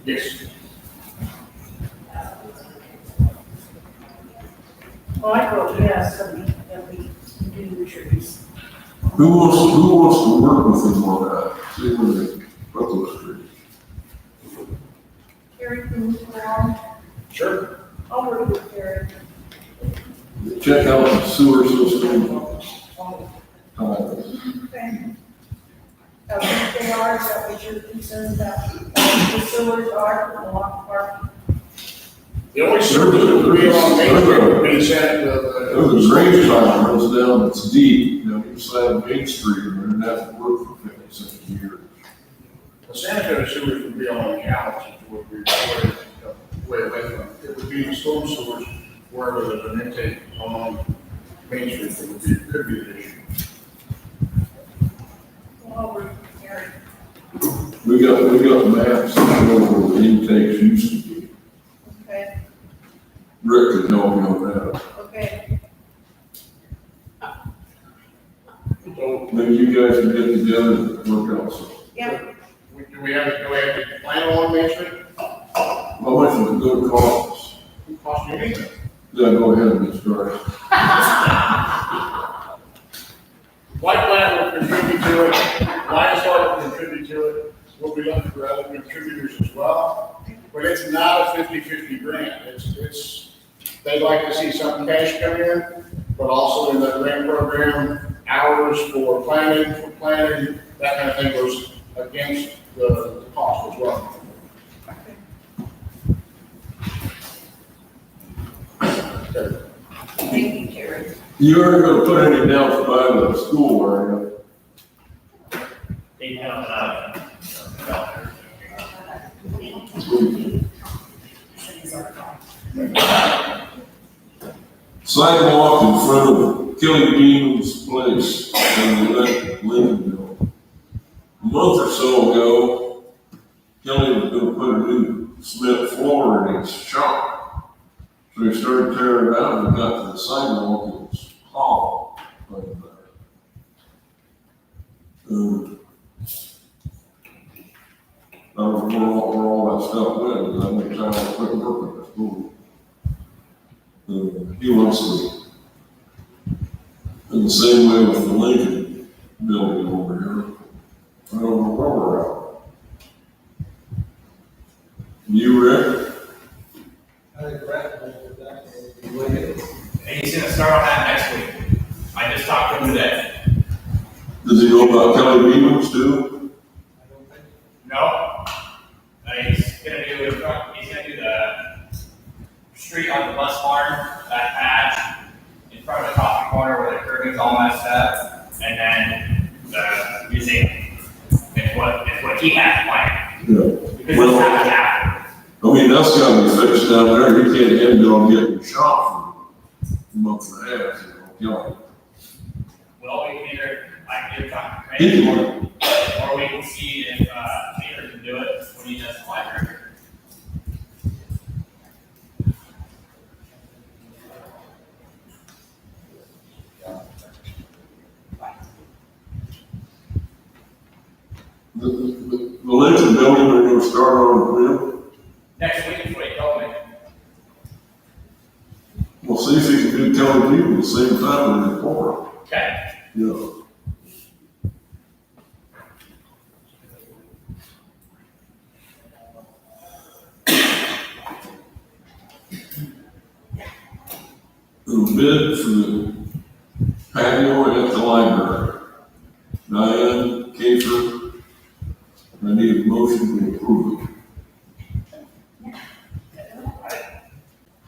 Yes. Well, I vote yes, that we do the trees. Who wants to work with him on that? See where they put those trees. Carrie, can you go on? Sure. I'll work with Carrie. Check out the sewer system. Okay. If they are, is that what you're concerned about? The sewers are along park? The only service that would be on Main Street would be sent to There's a drainage line that runs down, it's deep, inside Main Street, and it hasn't worked for 50, 60 years. the sanitary sewers would be on the counts, which would be way away from. It would be the storm sewers wherever there's an intake on Main Street that could be an issue. Well, I'll work with Carrie. We got maps that show where the intakes used to be. Okay, Rick could help me on that. okay. So, Maybe you guys can get together and work out something. Yeah, do we have to plan along Main Street? How much would it go to cost us? It cost you anything. Yeah, go ahead and get started. White Plant will contribute to it, Lions Club will contribute to it, we'll be looking for other contributors as well. But it's not a 50-50 grant, they'd like to see some cash come in, but also in the grant program, hours for planning, that kind of thing goes against the cost as well. Okay. thank you, Carrie. You aren't gonna put any down by the school, are They have, you? Sidewalk in front of Kelly Bean's place in Lincolnville. A month or so ago, Kelly was gonna put a new cement floor in his shop. So he started tearing it out and got to the sidewalk and it was hollow. I don't know where all that stuff went, because I went down and quit working at school. He wants to, in the same way with the Lincoln building over here. I don't know where we're at. You, Rick? I think Brett mentioned that. And he's gonna start on that next week. I just talked to him today. Does he know about Kelly Beans too? No. He's gonna do the street on the bus barn, that patch, in front of the coffee corner where the curving's all messed up, and then the museum. It's what he has planned. Yeah. Because it's happened after. I mean, that's gotta be fixed down there. You can't end on getting shot for a month and a half, you know, Well, we can either, I can either talk to Craig, or we can see if, Peter can do it when he does the library. The Lincoln building, they're gonna start on when? Next week is what he told me. We'll see if he can do Kelly Bean at the same time in the report. Okay. Yeah. The bid for the patio at the library. Diane, Kafer, I need a motion to approve it.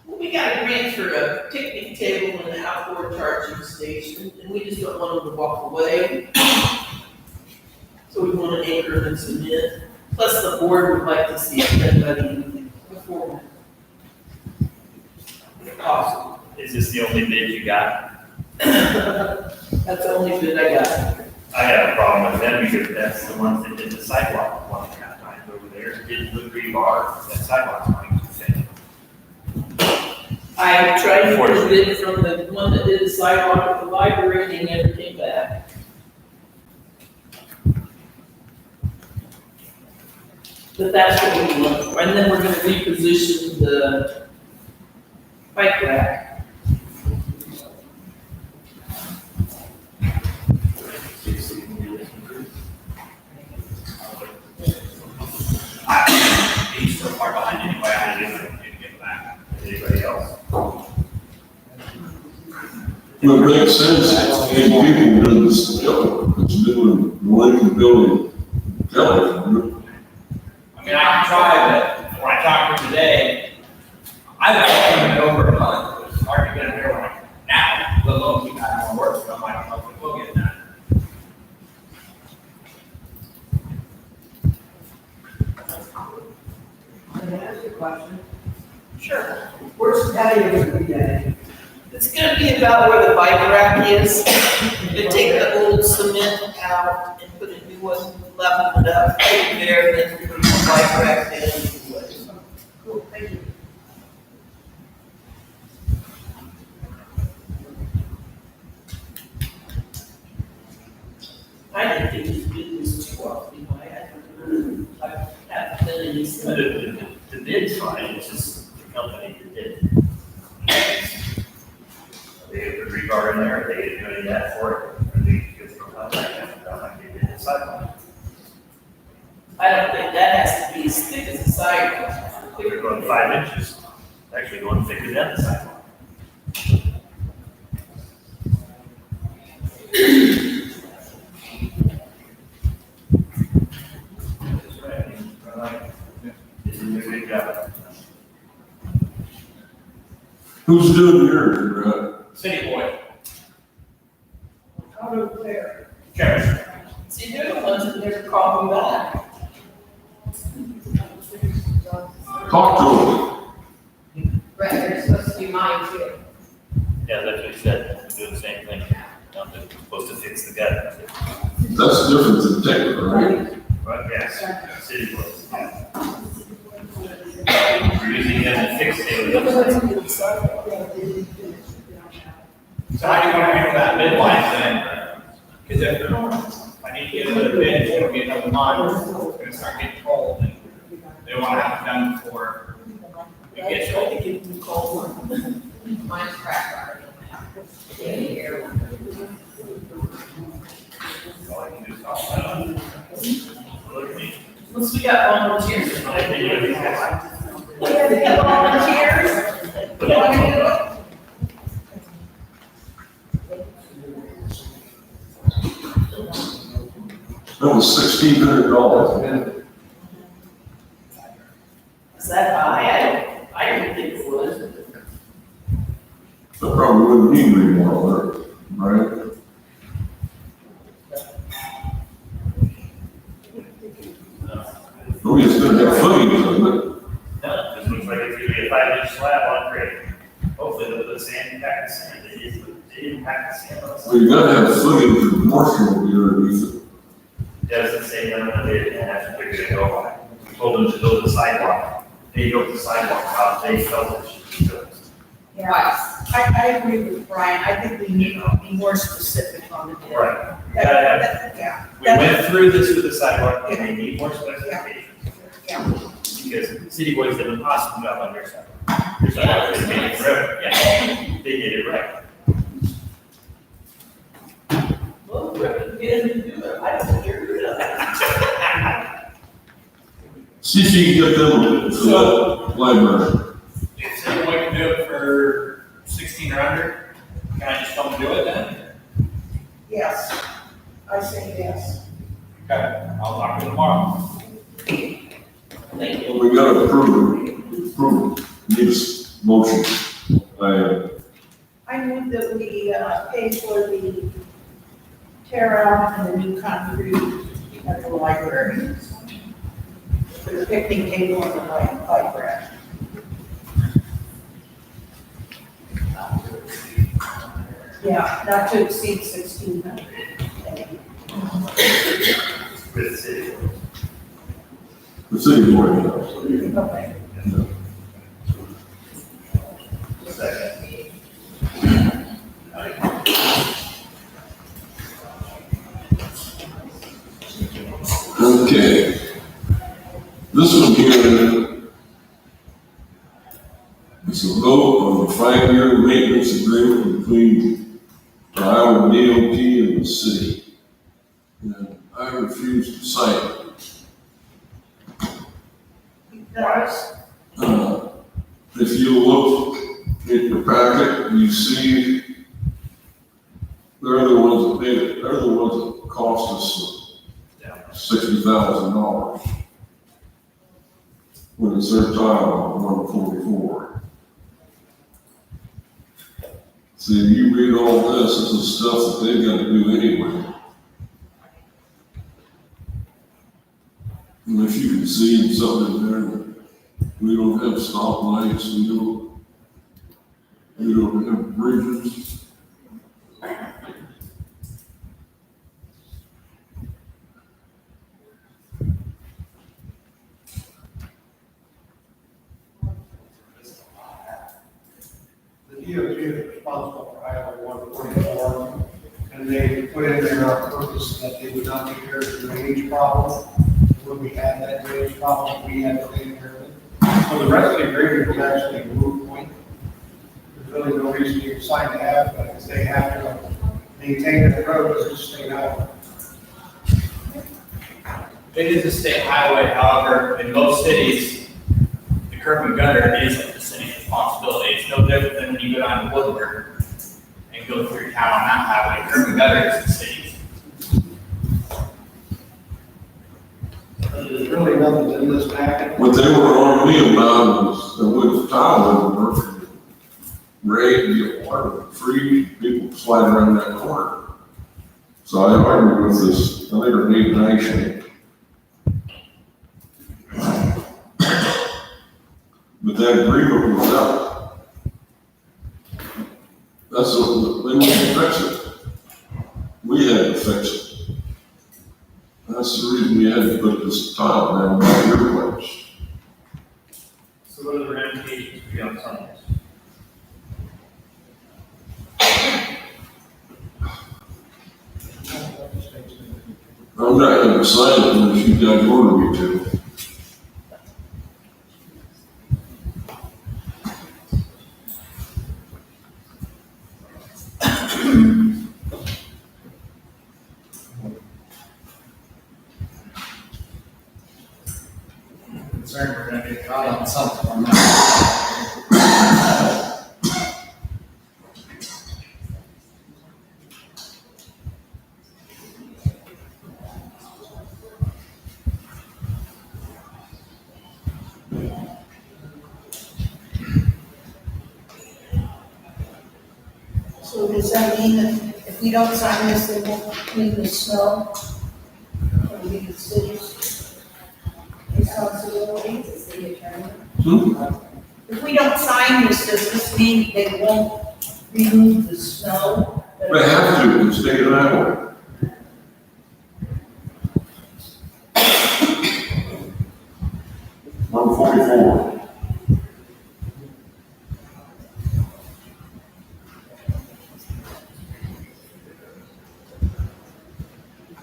We got a grant for a picnic table and an outdoor charging station, and we just don't want them to walk away. So we want to anchor and cement. Plus, the board would like to see it done by the evening before. If possible. Is this the only bid you got? That's the only bid I got. I have a problem with them because that's the ones that did the sidewalk one time over there. Did the rebar, that sidewalk's going to fit. I tried to get a bid from the one that did the sidewalk at the library, and he never came back. But that's what we want, and then we're gonna reposition the bike rack. He's so far behind anyway, I didn't get back. Anybody else? Well, it makes sense, if people do this, it's doing the Lincoln building, Kelly. I mean, I can try, but when I talked to him today, I've been over a month. It's hard to get him here now, let alone keep having more work, so I don't know if we'll get that. Can I ask you a question? Sure. Where's the patio gonna be at? It's gonna be about where the bike rack is. They take the old cement out and put a new one, level it up, put it there, and then put the bike rack there. Cool, thank you. I didn't think this bid was too off, you know, I haven't done any cement. The bid's fine, it's just the company that did it. They put rebar in there, they didn't do any of that for it, or they just from contract, like they did the sidewalk. I don't think that has to be as thick as a sidewalk. They're going 5 inches, actually going thicker than the sidewalk. Good job. Who's doing yours, Brett? City boy, How do it there? Cherish. See, they're the ones that never call me back. Talk to him. Brett, you're supposed to do mine too. Yeah, that's what he said, we're doing the same thing. They're supposed to fix the gutter. That's different than Taylor, right? But yes, city was, yeah. We're using them to fix it. So how do you want to handle that midline then? Because if I need to get another bid, it's gonna be another month, it's gonna start getting cold, and they want to have it done before it gets cold. Mine's cracked. All I can do is call it. Look at me. Once we got volunteers. I think you're the guy. We have to get volunteers. You want to do it? That was $1,600. Is that high? I didn't think it was. That probably wouldn't need remodel there, right? Oh, it's gonna have footings, isn't it? No, this looks like it's gonna be a 5-inch slab on grade. Hopefully they'll put sand, pack the sand, they didn't pack the sand on the Well, you gotta have footings for commercial underneath it. Doesn't say none of it, and that's what they're gonna go by. We told them to build the sidewalk. They built the sidewalk out, they felt it should be built. Yeah, I agree with Brian, I think we need to be more specific on the bid. Right. We gotta have, Yeah. we went through this with the sidewalk, and they need more specifications. Yeah. Because city boys did an awesome job on their sidewalk. Their sidewalk, they made it forever, yeah, they did it right. Well, we're getting to do it. I don't care who does it. See if you can get them to the library. If someone can do it for 16 or under, can I just come and do it then? Yes, I say yes. Okay, I'll talk to you tomorrow. Thank you. We gotta approve it. Needs motion. I move that we pay for the tear out and the new concrete at the library. For the picnic table and the bike rack. Yeah, not to exceed 1,600. With the city. The city board does. Okay. Second. Okay. This one here is a vote on the 5-year maintenance agreement between the Iowa DOT and the city. And I refuse to sign it. That's, If you look at your packet, you see they're the ones that paid it, they're the ones that cost us $60,000 when it's their tile on 144. See, you read all this is stuff that they've got to do anyway. And if you can see something there, we don't have stoplights, we don't have bridges. The DOT is responsible for Highway 144, and they put in there on purpose that they would not take care of the drainage problem. When we had that drainage problem, we had to take care of it. So the rest of the agreement was actually a moot point. There's really no reason you sign to have, but if they have to maintain the road as a state highway. It is a state highway, however, in most cities, the curb and gutter is the city's responsibility. It's no different than when you go down to Woodward and go through town on that highway, curb and gutter is the city's. There's really nothing in this packet. What they were on me about was that with the tile wouldn't work. Rain, get water, free, people slide around that corner. So I argued with this, I think her name Nation. But that agreement was up. That's what, they wouldn't fix it. We had to fix it. That's the reason we had to put this tile down by your place. So what are the ramifications for you on Sundays? I'm not gonna sign it unless you guys order me to. Concerned we're gonna get caught on something or not. So does that mean that if we don't sign this, they won't clean the snow? It'll be the city's responsibility? If we don't sign this, does this mean they won't remove the snow? They have to, it's state of Iowa. $144.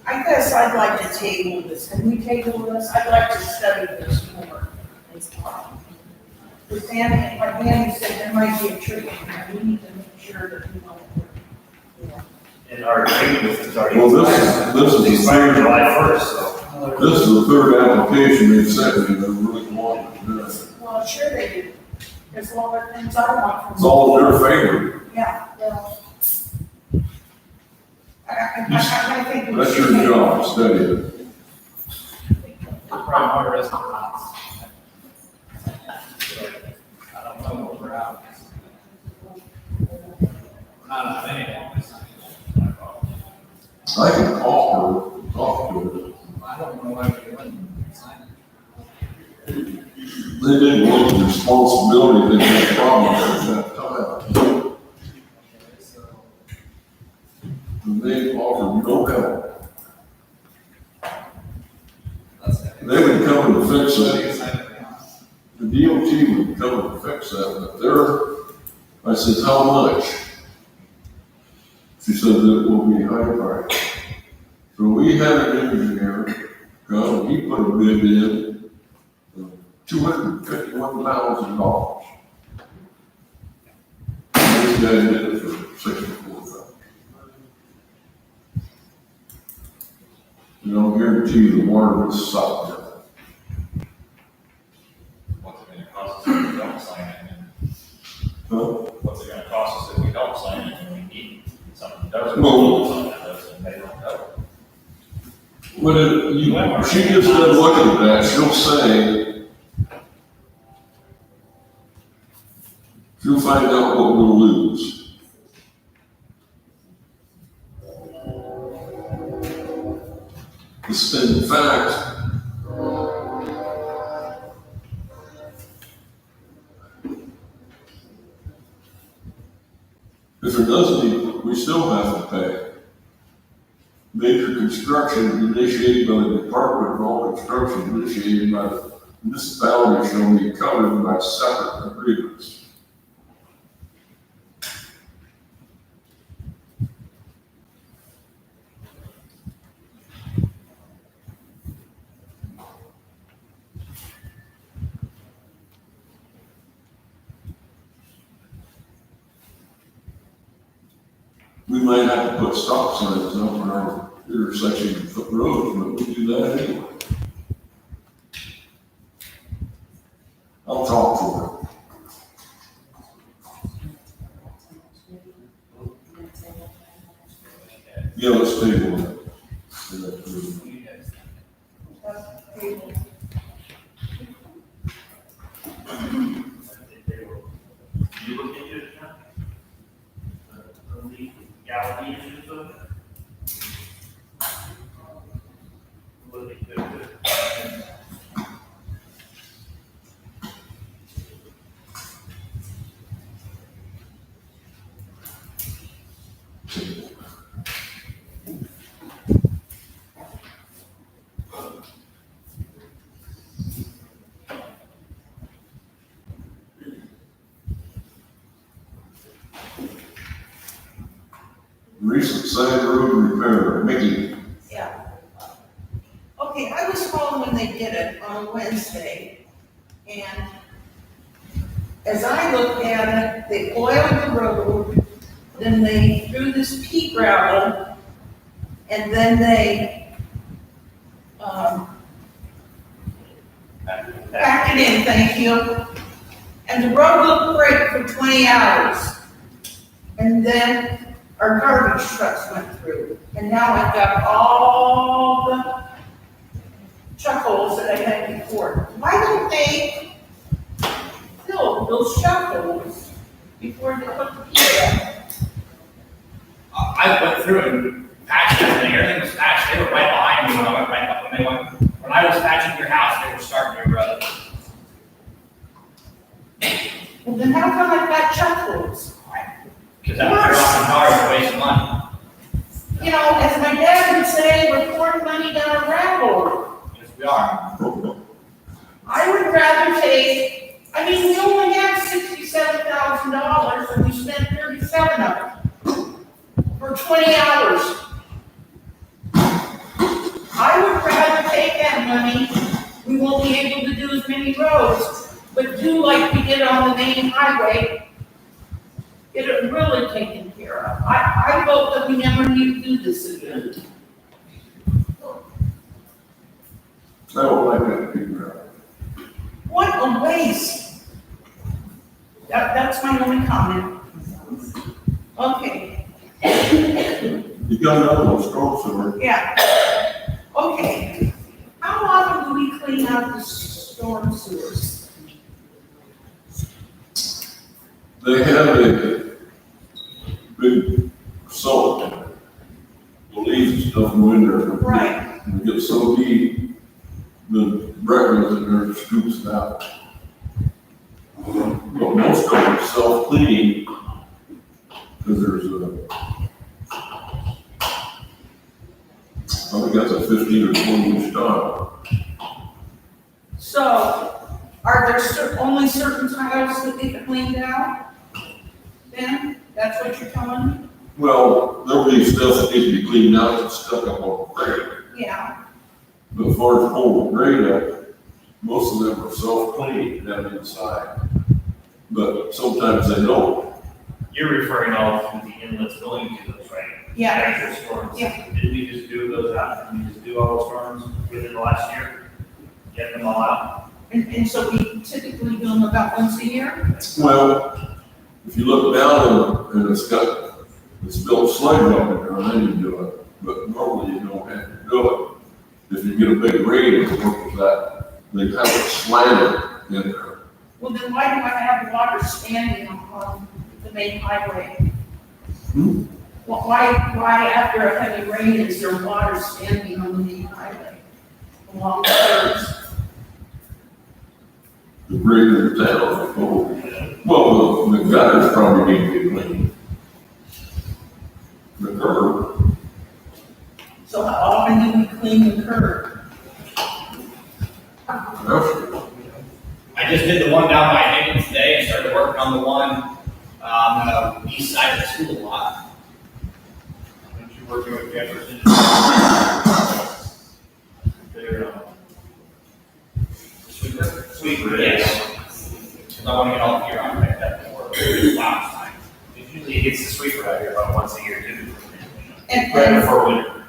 I guess I'd like to table this. Can we table this? I'd like to study this more. With Danny, like Danny said, there might be a trick in here. We need to make sure that we don't. And our agreement with it's already. Well, this is the expired third, July 1st, so. this is the third application they've sent me that really wanted to do it. Well, sure they do. There's a lot of things I want from. It's all in their favor. Yeah, well. I think. we That's should your take- job, to study it. Probably more risk than not. I don't know what we're out. We're not on anything. I can call her, talk to her. I don't know why we wouldn't sign it. They didn't want the responsibility, they had problems at that time. And they offered no help. They would come and fix it. The DOT would come and fix that, but I said, how much? She said that it will be high price. So we had an engineer come, he put a bid in, $251,000. This guy did it for $64,000. And I'll guarantee you the water was sucked in. What's it gonna cost us if we don't sign it? Huh? What's it gonna cost us if we don't sign it and we need something does? Well- Something that does, and they don't know. But she gets done looking at that, she'll find out what we'll lose. In fact, if it doesn't, we still have to pay. Major construction initiated by the Department of all construction initiated by the municipality shall be covered by separate agreements. We might have to put stop signs up on our intersection of foot roads, but we do that anyway. I'll talk to her. Yeah, let's table it. You look into it, John? The legality issues of it? Look into it. side road repair, Mickey. Yeah. Okay, I was home when they did it on Wednesday, and as I looked at it, they oiled the road, then they threw this pea gravel, and then they, packed it in, thank you. And the road looked great for 20 hours. And then our garbage trucks went through, and now I've got all the chuck holes that I had before. Why don't they fill those chuck holes before they put the pea in? I went through and patched everything was patched, they were right behind me when I went right up, when I was patching your house, they were starting your road. Well, then how come I've got chuck holes? Because that was rocking cars, a waste of money. You know, as my dad would say, we're pouring money down a rat hole. Yes, we are. I would rather take, I mean, we only have $67,000 and we spent 37 of it for 20 hours. I would rather take that money, we won't be able to do as many roads, but do like we did on the main highway, get it really taken care of. I vote that we never need to do this again. I don't like that big gravel. What a waste. That's my only comment. Okay, You got another one, storm sewer. yeah. Okay, how often do we clean out the storm sewers? They have a big salt in it. The leaves and stuff go in there. Right. And it gets so deep, the Brett goes in there and scoops it out. But most of them are self-cleaning, because there's I think that's a 15 or 20 inch tile. So, are there only certain tiles that get cleaned out? Then, that's what you're telling me? Well, there'll be stuff that needs to be cleaned out and stuck up on the grate. Yeah. But as far as pulling the grate up, most of them are self-cleaning down inside. But sometimes they don't. You're referring all to the inlets going to those, right? Yeah. After storms. Yeah. Didn't we just do those out, didn't we just do all those storms within the last year? Get them all out? And so we typically do them about once a year? Well, if you look down and it's built slide up in there, then you do it. But normally you don't have to do it. If you get a big rain and work with that, they have it slanted in there. Well, then why do I have water standing on the main highway? Hmm? Well, why after a heavy rain is there water standing on the main highway? Along the roads? The greater the town, well, the gutters probably need to be cleaned. The curb, So how often do we clean the curb? actually, I just did the one down by Higgins today and started working on the one on the east side of the school lot. Aren't you working with Jefferson? They're, Sweeper, yes. Because I want to get all the gear on right that before last time. usually it gets the sweeper out here about once a year too. And Right then before winter.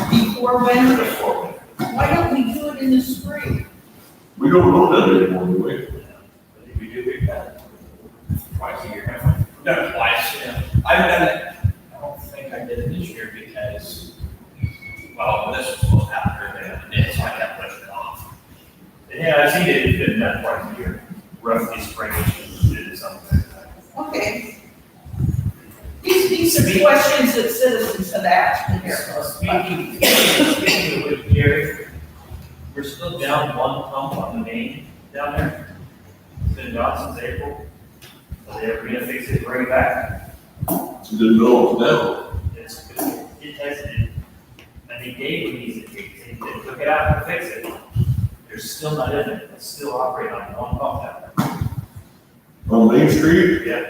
before winter, Before winter. why don't we do it in the spring? we don't know that anymore, do we? I think we do big that. Twice a year, haven't we? No, twice, yeah. I haven't done it, I don't think I did it this year because, well, this was supposed to happen earlier than it did, so I kept pushing it off. Yeah, I've seen it, it's been done twice a year, roughly spring, did something. Okay. These are questions that citizens have asked me here. Speaking of which, Gary, we're still down one pump on the main down there. It's been gone since April. Are they ever gonna fix it, bring it back? Didn't know it was down. It tested. I think Dave needs to fix it, they took it out and fix it. They're still not in it, it's still operating on one pump down there. On Main Street, Yeah.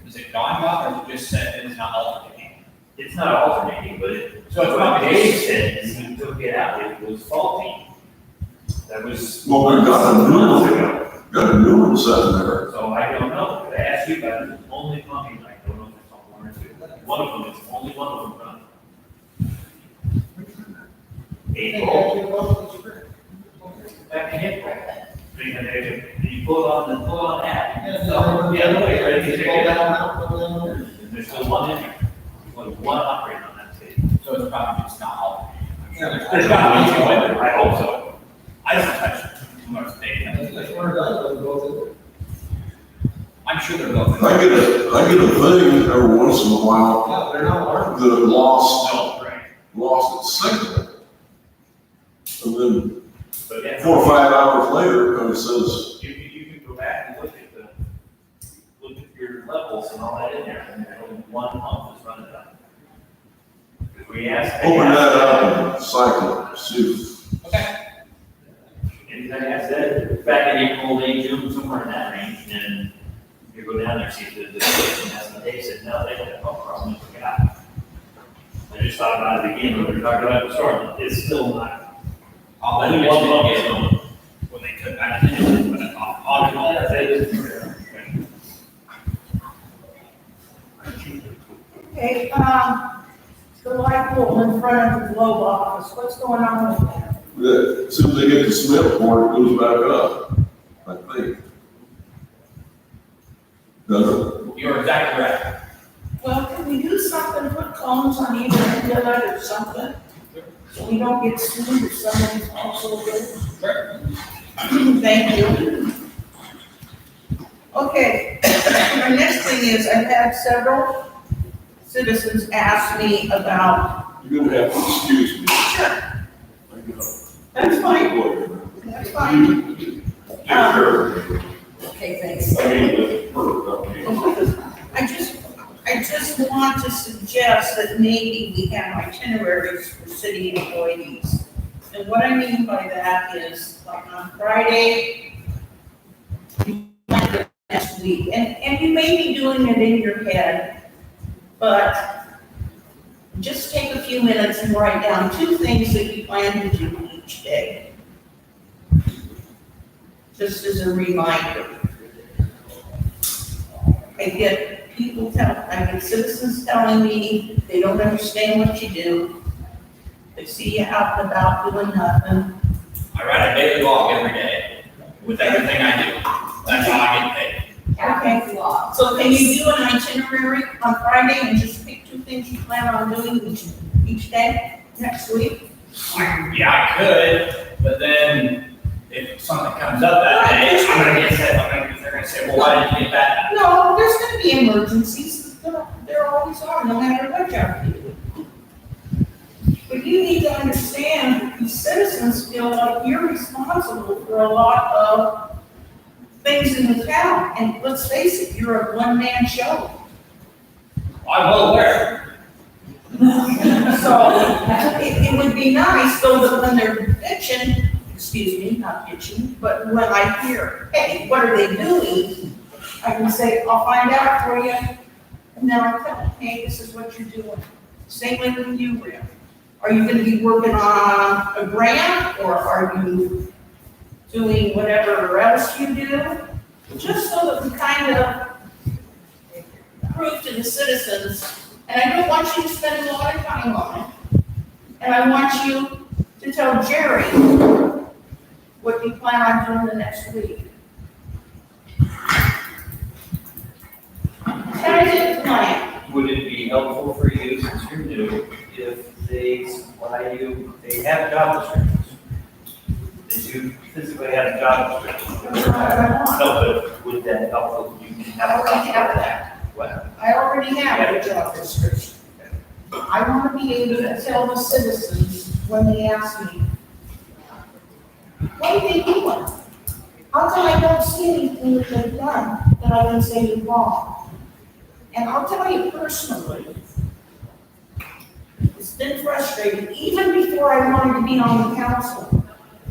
Is it gone, Bob, or is it just said it's not alternating? It's not alternating, but it, So it's what probably Dave just- said, and he took it out, it was faulty. That was. Well, we got a new months one. ago. Got a new one sitting there. So I don't know, but I asked you about it, only pumping, I don't know if it's on one or two. One of them, it's only one of them run. April. Back in April. You pull on that. So, yeah, the way, ready to take it out. And there's still one in there. There's only one operating on that station. So it's probably just not all. There's got to be two in there, I hope so. I don't touch most data. I'm sure they're both. I get a thing every once in a while Yeah, they're not alarmed. that it lost No, right. its signal. And then But yeah. 4 or 5 hours later, it comes and says, You can go back and look at your levels and all that in there, and there's only one pump is running up. Because we asked. open that up and cycle it, see. Okay. And I asked that back in April, May, June, somewhere in that range, and you go down there, see if the station has, and they said, no, they had a pump problem, we forgot. I just thought about it again, when we were talking about the storm, it's still not. All that Only one pump mentioned is is on. when they took back the engine, but all Yeah, they just- Okay, the light pole in front of the Globe office, what's going on with that? As soon as they get the cement poured, it goes back up, I think. Doesn't You're exactly right. Well, can we do something, put cones on either end of it or something? So we don't get sued if somebody's also good. Sure. Thank you. Okay, our next thing is, I've had several citizens ask me about. You're gonna have to excuse me. Sure. That's fine, that's fine. Okay, thanks. I mean, not me. I just want to suggest that maybe we have itineraries for city employees. And what I mean by that is, like on Friday, next week, and you may be doing it in your head, but just take a few minutes and write down 2 things that you plan to do each day. Just as a reminder. I get citizens telling me they don't understand what you do. They see you out and about doing nothing. I write a daily log every day with everything I do. That's how I get paid. Okay, so can you do an itinerary on Friday and just pick 2 things you plan on doing each day next week? Yeah, I could, but then if something comes up that day, they're gonna say, well, why didn't you get that? No, there's gonna be emergencies. There always are, no matter what job you do. But you need to understand that these citizens feel like you're responsible for a lot of things in the town. And let's face it, you're a one-man show. I'm well aware. So it would be nice, so that when they're bitching, excuse me, not bitching, but when I hear, hey, what are they doing? I can say, I'll find out for you. And then I'll tell them, hey, this is what you're doing. Same way with you, Rick. Are you gonna be working on a grant, or are you doing whatever else you do? Just so that we kind of prove to the citizens, and I don't want you to spend a lot of time on it. And I want you to tell Jerry what you plan on doing the next week. Tentative plan. Would it be helpful for you, since you're new, if they supply you, they have job descriptions? Did you physically have job descriptions? No, but would that help if you? I already have that. What? I already have a job description. I want to be able to tell the citizens when they ask me, what are they doing? How come I don't see anything that they've done that I can say is wrong? And I'll tell you personally, it's been frustrating, even before I wanted to be on the council.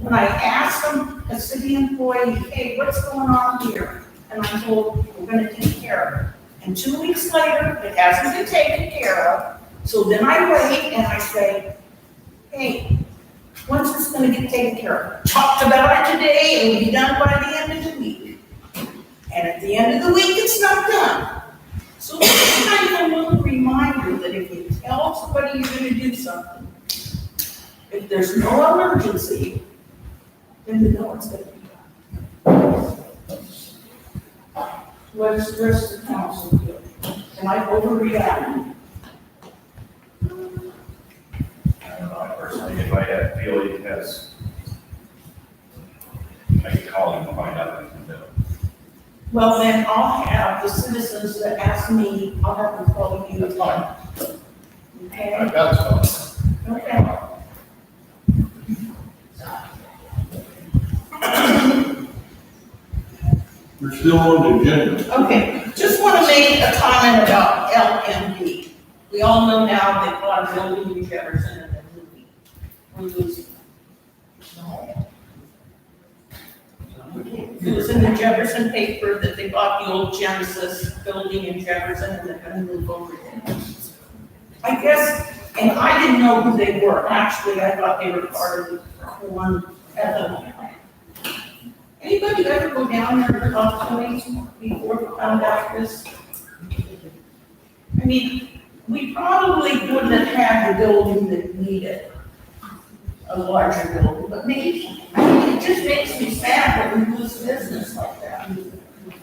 When I asked them, a city employee, hey, what's going on here? And I'm told, we're gonna take care of it. And 2 weeks later, it hasn't been taken care of, So then I wait and I say, hey, when's this gonna get taken care of? Talked about it today, it'll be done by the end of the week. And at the end of the week, it's not done. So it's kind of a little reminder that if you tell somebody you're gonna do something, if there's no emergency, then you know it's gonna be done. What does the rest of the council do? Am I overreacting? I don't know, personally, if I feel he has, I could call him and find out what he can do. Well, then I'll have the citizens that ask me, I'll have them call you. That's fine. Okay? I've got some. Okay. We're still on the agenda. Okay, just want to make a comment about LMB. We all know now they bought a building in Jefferson and they're moving. We're losing. It was in the Jefferson paper that they bought the old Genesis building in Jefferson and they're gonna move over there. I guess, and I didn't know who they were. Actually, I thought they were part of the one ethanol plant. Anybody ever go down there and talk to me before we found out this? I mean, we probably wouldn't have had the building that needed a larger building, but maybe, I mean, it just makes me sad that we lose business like that.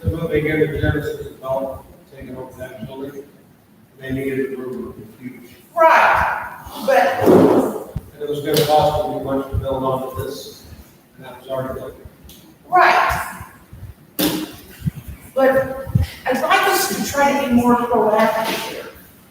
The moving into Genesis development, taking over that building, they needed approval, huge. Right, but, And it was gonna cost them too much to build onto this, and that was already done. right. But I'd like us to try to be more proactive here.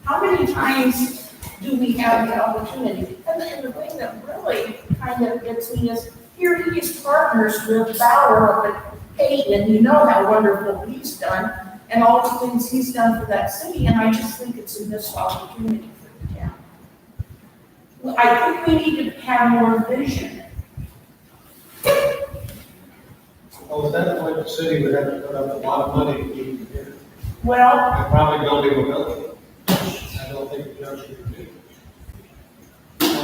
How many times do we have the opportunity? And the thing that really kind of gets me is, here he is partners with Bauer up at Peyton, and you know how wonderful he's done, and all the things he's done for that city, and I just think it's a missed opportunity for the town. Well, I think we need to have more vision. Well, at that point, the city would have to put up a lot of money to keep it here. Well, And probably building a building. I don't think the Junction can do.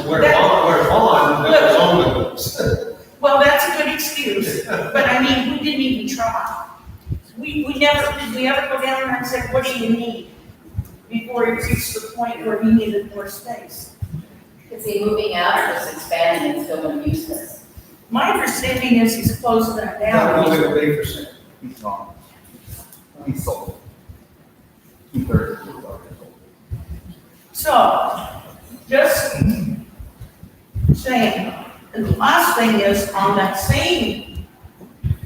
We're on, that's only. well, that's a good excuse, but I mean, we didn't even try. We never, did we ever go down there and say, what do you need? Before he reached the point where he needed more space. Is he moving out or just expanding and still going to use this? My understanding is he's closing that That down. building will be for sale. He's gone. He's sold. 2/3 is already sold. So, just saying, and the last thing is, on that same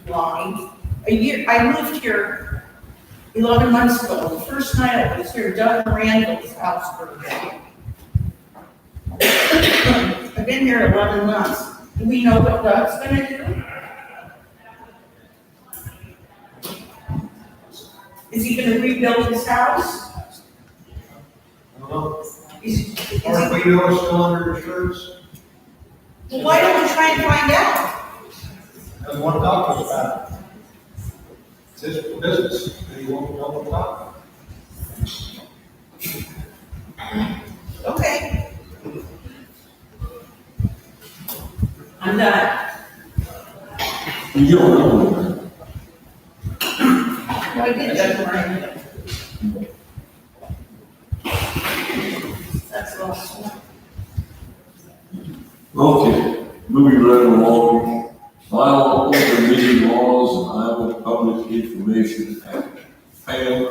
line, I moved here 11 months ago. The first night I was here, Doug Randall's house burned. I've been here 11 months. Do we know what Doug's gonna do? Is he gonna rebuild his house? I don't know. Is Or if we know it's still under insurance, well, why don't we try and find out? doesn't want to talk to us about it. It's his business, and he won't talk. Okay. I'm done. You don't know. No, I did that right. That's all. Okay, moving right along. File open meeting laws and Iowa Public Information Act. Pam?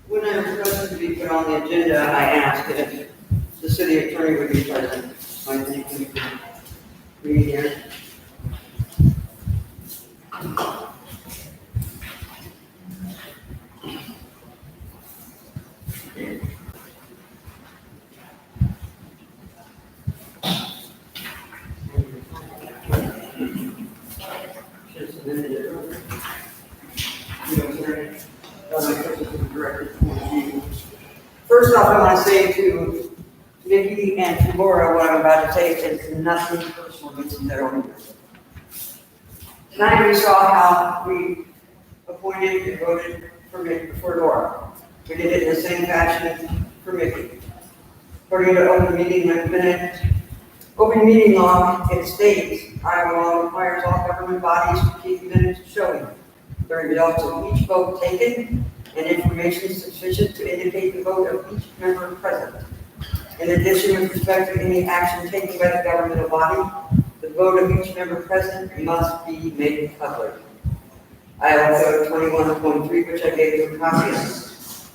When I was supposed to be put on the agenda, I asked if the city attorney would be present. I think we can be here. Just a minute. You know, sir, I put this in the director's point of view. First off, I want to say to Nikki and to Laura, what I'm about to say is nothing personal, it's in their own ears. Tonight we saw how we appointed and voted for Laura. We did it in the same fashion for Mickey. According to open meeting law, it states, Iowa law requires all government bodies to keep minutes showing the results of each vote taken and information sufficient to indicate the vote of each member present. In addition, with respect to any action taken by the governmental body, the vote of each member present must be made public. Iowa Code 21.3, which I gave you a copy of.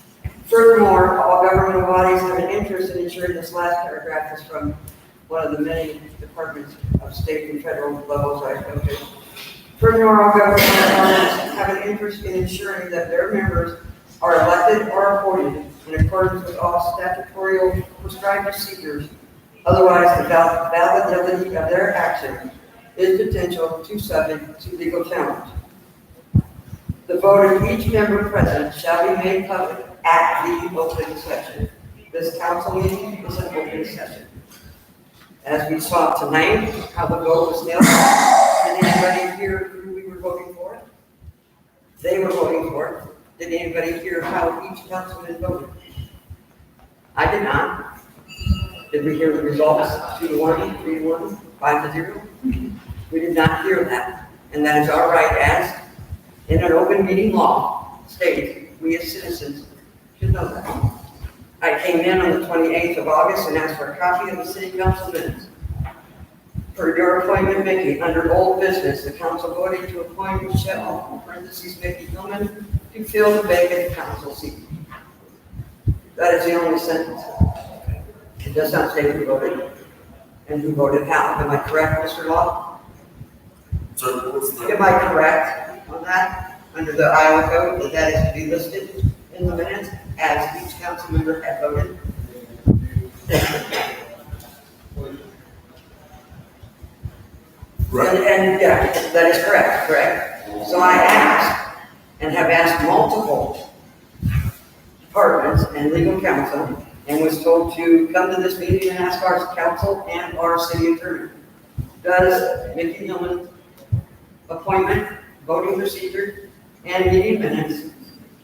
Furthermore, all governmental bodies have an interest in ensuring this last paragraph is from one of the many departments of state and federal levels I go to. Furthermore, all governmental bodies have an interest in ensuring that their members are elected or appointed in accordance with all statutory prescribed procedures. Otherwise, the validity of their action is potential to subject to legal challenge. The vote of each member present shall be made public at the open session. This council meeting is an open session. As we saw tonight, how the vote was held, did anybody hear who we were voting for? They were voting for it. Did anybody hear how each councilman voted? I did not. Did we hear the results? 2-1, 3-1, 5-0? We did not hear that. And that is our right as, in an open meeting law, states we as citizens should know that. I came in on the 28th of August and asked for a copy of the city council minutes. For your appointment, Mickey, under old business, the council voted to appoint Michelle, Mickey Hillman, to fill the vacant council seat. That is the only sentence. It does not say who voted and who voted how. Am I correct, Mr. Law? Am I correct on that? Under the Iowa Code, that is to be listed in the minutes as each council member had voted? Right. And yeah, that is correct. So I asked, and have asked multiple departments and legal counsel, and was told to come to this meeting and ask our council and our city attorney. Does Mickey Hillman's appointment, voting procedure, and meeting minutes,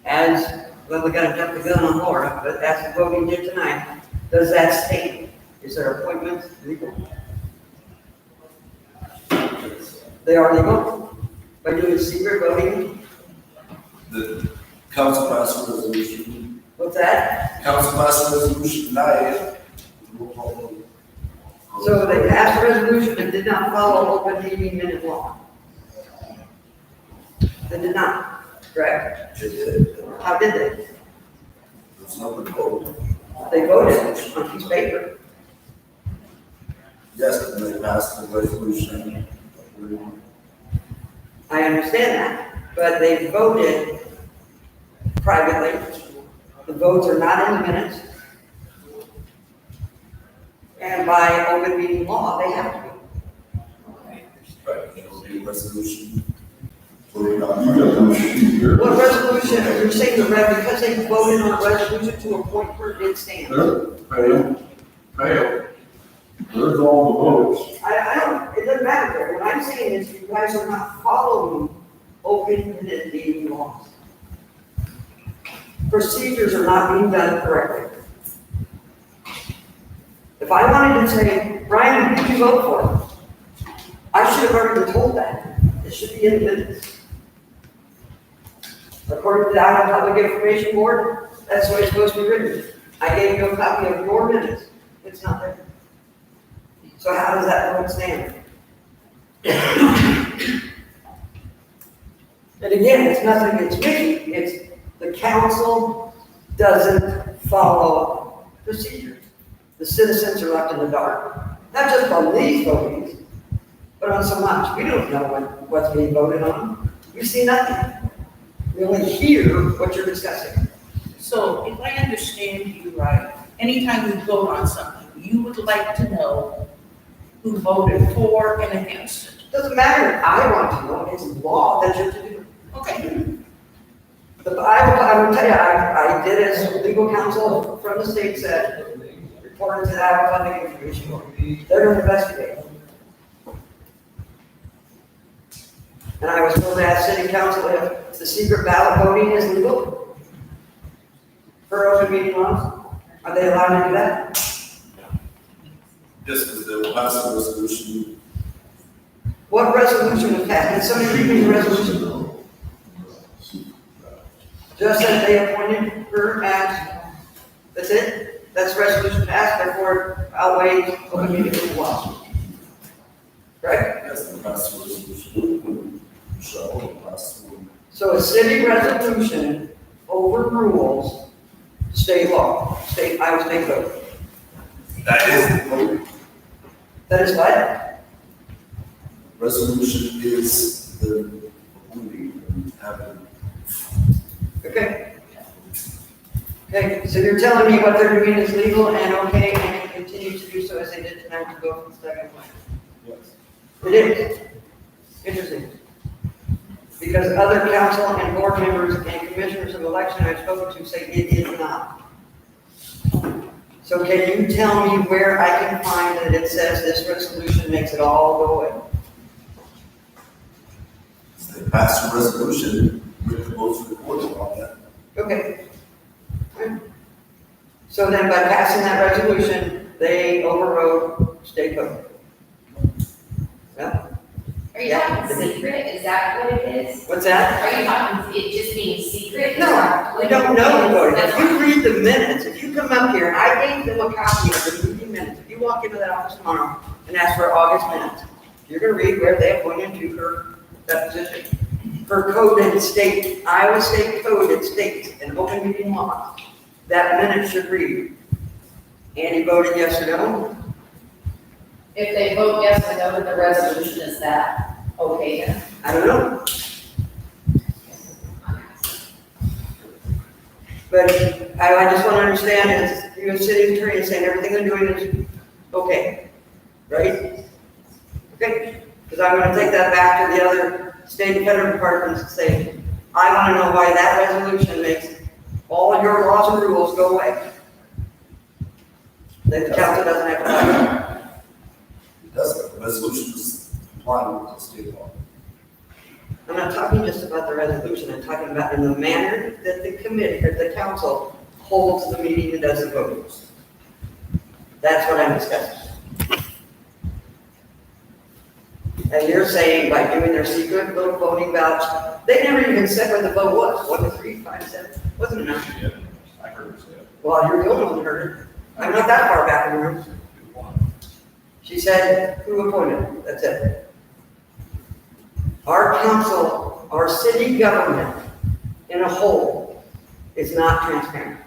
as, well, we gotta jump the gun on Laura, but as the voting did tonight, does that state, is their appointment legal? They are legal? By doing secret voting? The council passed a resolution. What's that? Council passed a resolution tonight. So they passed a resolution and did not follow open meeting minute law? They did not, correct? How did they? There's no vote. They voted on a piece of paper. Yes, and they passed the resolution. I understand that, but they voted privately. The votes are not in the minutes. And by open meeting law, they have to be. Right, there will be a resolution. You got the sheet here. What resolution, you're saying because they voted on a resolution to appoint her, it stands? Fail. There's all the votes. I don't, it doesn't matter there. What I'm saying is you guys are not following open minute meeting laws. Procedures are not being done correctly. If I wanted to say, Brian, who did you vote for? I should have already been told that. It should be in the minutes. According to the Iowa Public Information Board, that's the way it's supposed to be written. I gave you a copy of your minutes. It's not there. So how does that vote stand? And again, it's nothing against Mickey. It's the council doesn't follow procedures. The citizens are left in the dark. Not just on these votings, but on so much. We don't know what's being voted on. We see nothing. We only hear what you're discussing. So if I understand you right, anytime you vote on something, you would like to know who voted for and against it. Doesn't matter. I want to know. It's law that you're to do. Okay. But I will tell you, I did as legal counsel from the state said, reported to the Iowa Funding Information Board. They're going to investigate. And I was told to ask city council if the secret ballot voting is legal for open meeting laws. Are they allowed to do that? Yes, because they will pass a resolution. What resolution was passed? Can somebody read me the resolution? Just that they appointed her as, that's it? That's the resolution passed, therefore outweighs open meeting laws. Right? Yes, they pass a resolution. Shall pass one. So a city resolution overrules state law, Iowa state code. That is the vote. That is what? Resolution is the only having. Okay. Okay, so you're telling me what they're doing is legal and okay, and continue to do so as they did tonight to go from the second one? Yes. It is. Interesting. Because other council and board members and commissioners of election I've spoken to say it is not. So can you tell me where I can find that it says this resolution makes it all go away? They pass a resolution with the votes recorded on that. Okay. So then by passing that resolution, they overrode state code. Yeah? Are you talking secret? Is that what it is? What's that? Are you talking, it just being secret? No, we don't know the voting. If you read the minutes, if you come up here, and I gave them a copy of the meeting minutes. If you walk into that office tomorrow and ask for August minutes, you're gonna read where they appointed to her that position. Her code and state, Iowa State code, it states an open meeting law. That minute should read. Andy voted yes or no? If they vote yes or no to the resolution, is that okay then? I don't know. But I just want to understand is you're a city attorney saying everything they're doing is okay, right? Okay, because I'm going to take that back to the other state and federal departments and say, I want to know why that resolution makes all of your laws and rules go away. That the council doesn't have to follow. It does, the resolution is compliant with the state law. I'm not talking just about the resolution, I'm talking about in the manner that the committee or the council holds the meeting and does the voting. That's what I'm discussing. And you're saying by doing their secret little voting ballots, they never even said what the vote was. 1 to 3, 5 to 7, wasn't enough. Yeah, I heard her say it. Well, you're the only one that heard it. I'm not that far back in the room. She said, who appointed? That's it. Our council, our city government in a whole is not transparent.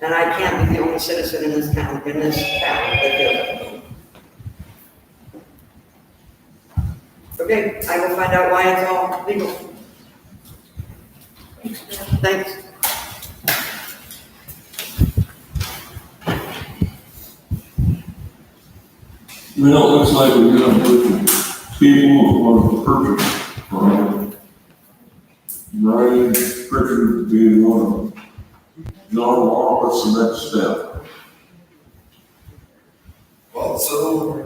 And I can't be the only citizen in this town that feels it. Okay, I will find out why it's all legal. Thanks. Well, it looks like we got a bunch of people on the purchase, right? Ryan Pritchard being one of them. John Law, what's the next step? Well, so,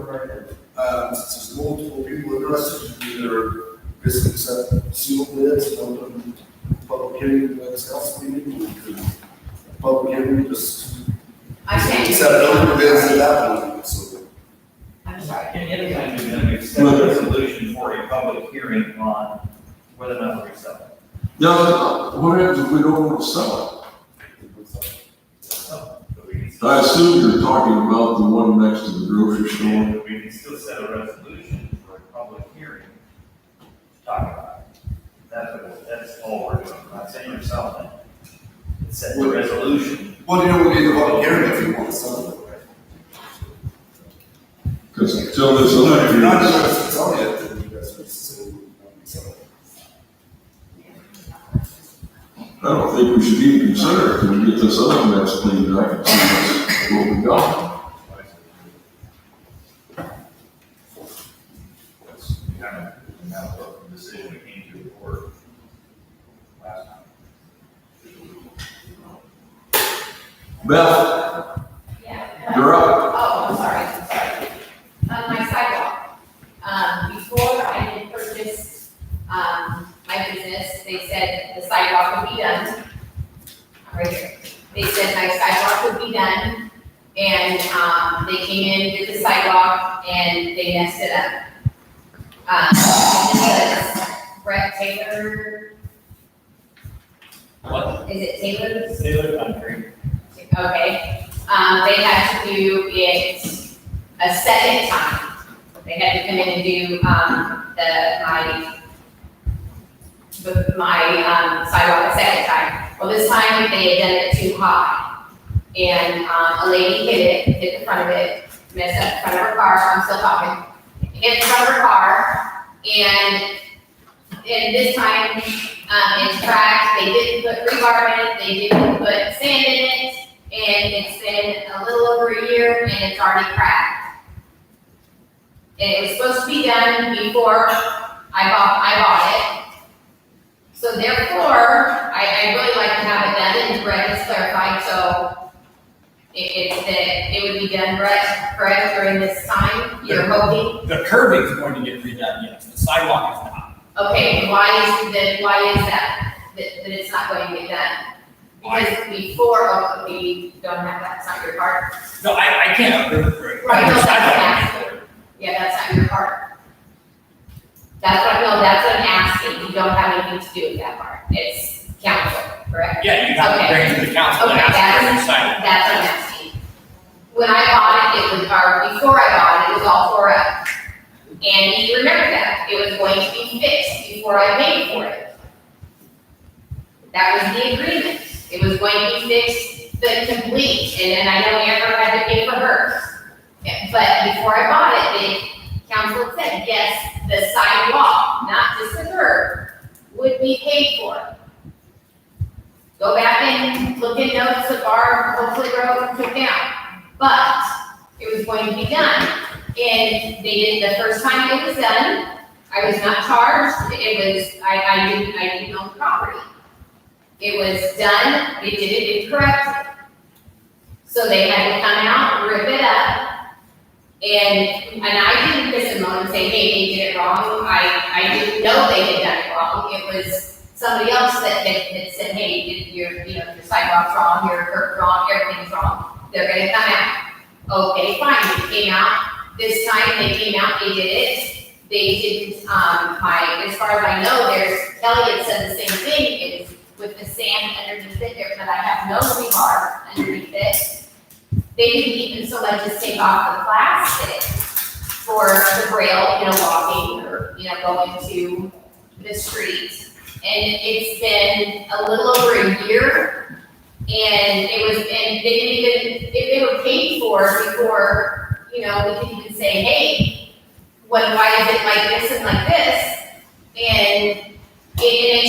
since there's multiple people interested, either basically accept sealed bids, open public hearing, next council meeting, public hearing, just I can't. accept open bids at that point, so. I'm sorry. Anytime you're going to accept a resolution for a public hearing on whether or not we're selling. Yeah, what happens if we don't want to sell it? I assume you're talking about the one next to the grocery store. We can still set a resolution for a public hearing to talk about it. That's all we're doing. I'm not saying you're selling it. It's set the resolution. Well, you know, we need a public hearing if you want to sell it. Because until this If other. you're not going to sell it, then you guys are still not selling it. I don't think we should even consider it until we get this other mess cleaned up and see what we got. That's kind of the decision we came to before. Beth, Yeah. you're up. Oh, I'm sorry. My sidewalk, before I did purchase, my business, they said the sidewalk would be done. Right here. They said my sidewalk would be done, and, they came in, did the sidewalk, and they messed it up. This was Brett Taylor, What? is it Taylor? Sailor Country. Okay, they had to do it a second time. They had to come in and do, my sidewalk a second time. Well, this time they had done it too high. And, a lady hit the front of it, messed up the front of her car, I'm still talking. Hit the front of her car, and this time, it's cracked, they didn't put rebar in it, they didn't put sand in it, and it's been a little over a year, and it's already cracked. And it was supposed to be done before I bought it. So therefore, I really like to have it done, and Brett has clarified, so it would be done, Brett, correct, during this time, you're hoping? The curbing is going to get redone, yes, the sidewalk is not. Okay, why is that it's not going to get done? Because before, we don't have that, it's not your part. No, I can't approve it. Right, no, that's what I'm Sidewalk. asking. Yeah, that's not your part. That's what I'm asking, you don't have anything to do with that part, it's council, correct? Yeah, you have to Okay. bring it to the council and Okay, ask for a new sidewalk. That's what I'm asking. When I bought it was, or before I bought it, it was all tore up. And you remember that, it was going to be fixed before I paid for it. That was the agreement, it was going to be fixed, the complete, and then I know Amber had to pay for hers. But before I bought it, the council said, yes, the sidewalk, not just the curb, would be paid for. Go back and look in notes of our hopefully road took down, but it was going to be done. And they did, the first time it was done, I was not charged, it was, I didn't own the property. It was done, they did it incorrectly. So they had to come out, rip it up, and I didn't miss a moment and say, hey, they did it wrong, I didn't know they had done it wrong, it was somebody else that had said, hey, your sidewalk's wrong, your curb's wrong, everything's wrong, they're gonna come out. Okay, fine, they came out, this time they came out, they did it, they didn't, as far as I know, Kelly had said the same thing, is with the sand underneath it, but I have no rebar underneath it. They didn't even so much as take off the plastic for the braille, walking or, going to the street. And it's been a little over a year, and they didn't even, they were paid for before, we could even say, hey, why is it like this and like this? And it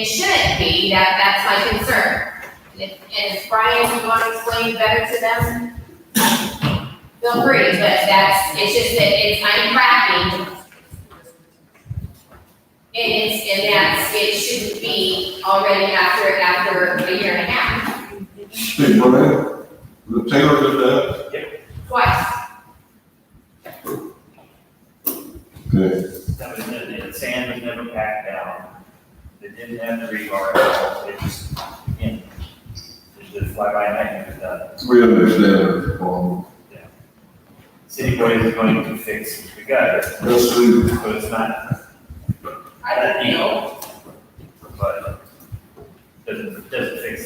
shouldn't be, that's my concern. And if Brian, you want to explain better to them, feel free, but it's just that I'm cracking. It shouldn't be already after a year and a half. Hey, Brian, the Taylor did that? Twice. Okay. That was the sand was never packed down. They didn't have the rebar at all. They just, again, they just fly by night and it was done. We understand the problem. City Boy is going to fix the gutter. That's the, So it's not I that don't deep, know. but doesn't fix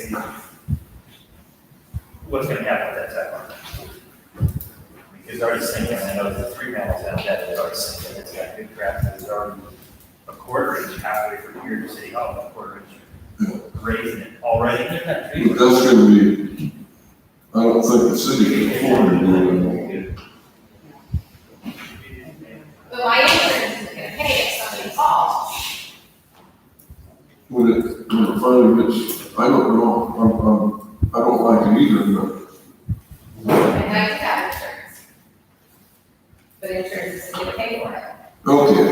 what's gonna happen with that sidewalk. Because already sinking, I know the 3 panels out that is already sinking, it's got good cracks, it's already a quarter inch halfway from here to City Hall, a quarter inch raising it already. that's gonna be, I don't think the city can afford to do it. But my insurance isn't gonna pay if somebody falls. When it finally gets, I don't know, I don't like it either, but And I do have insurance. But insurance isn't gonna pay for it. okay,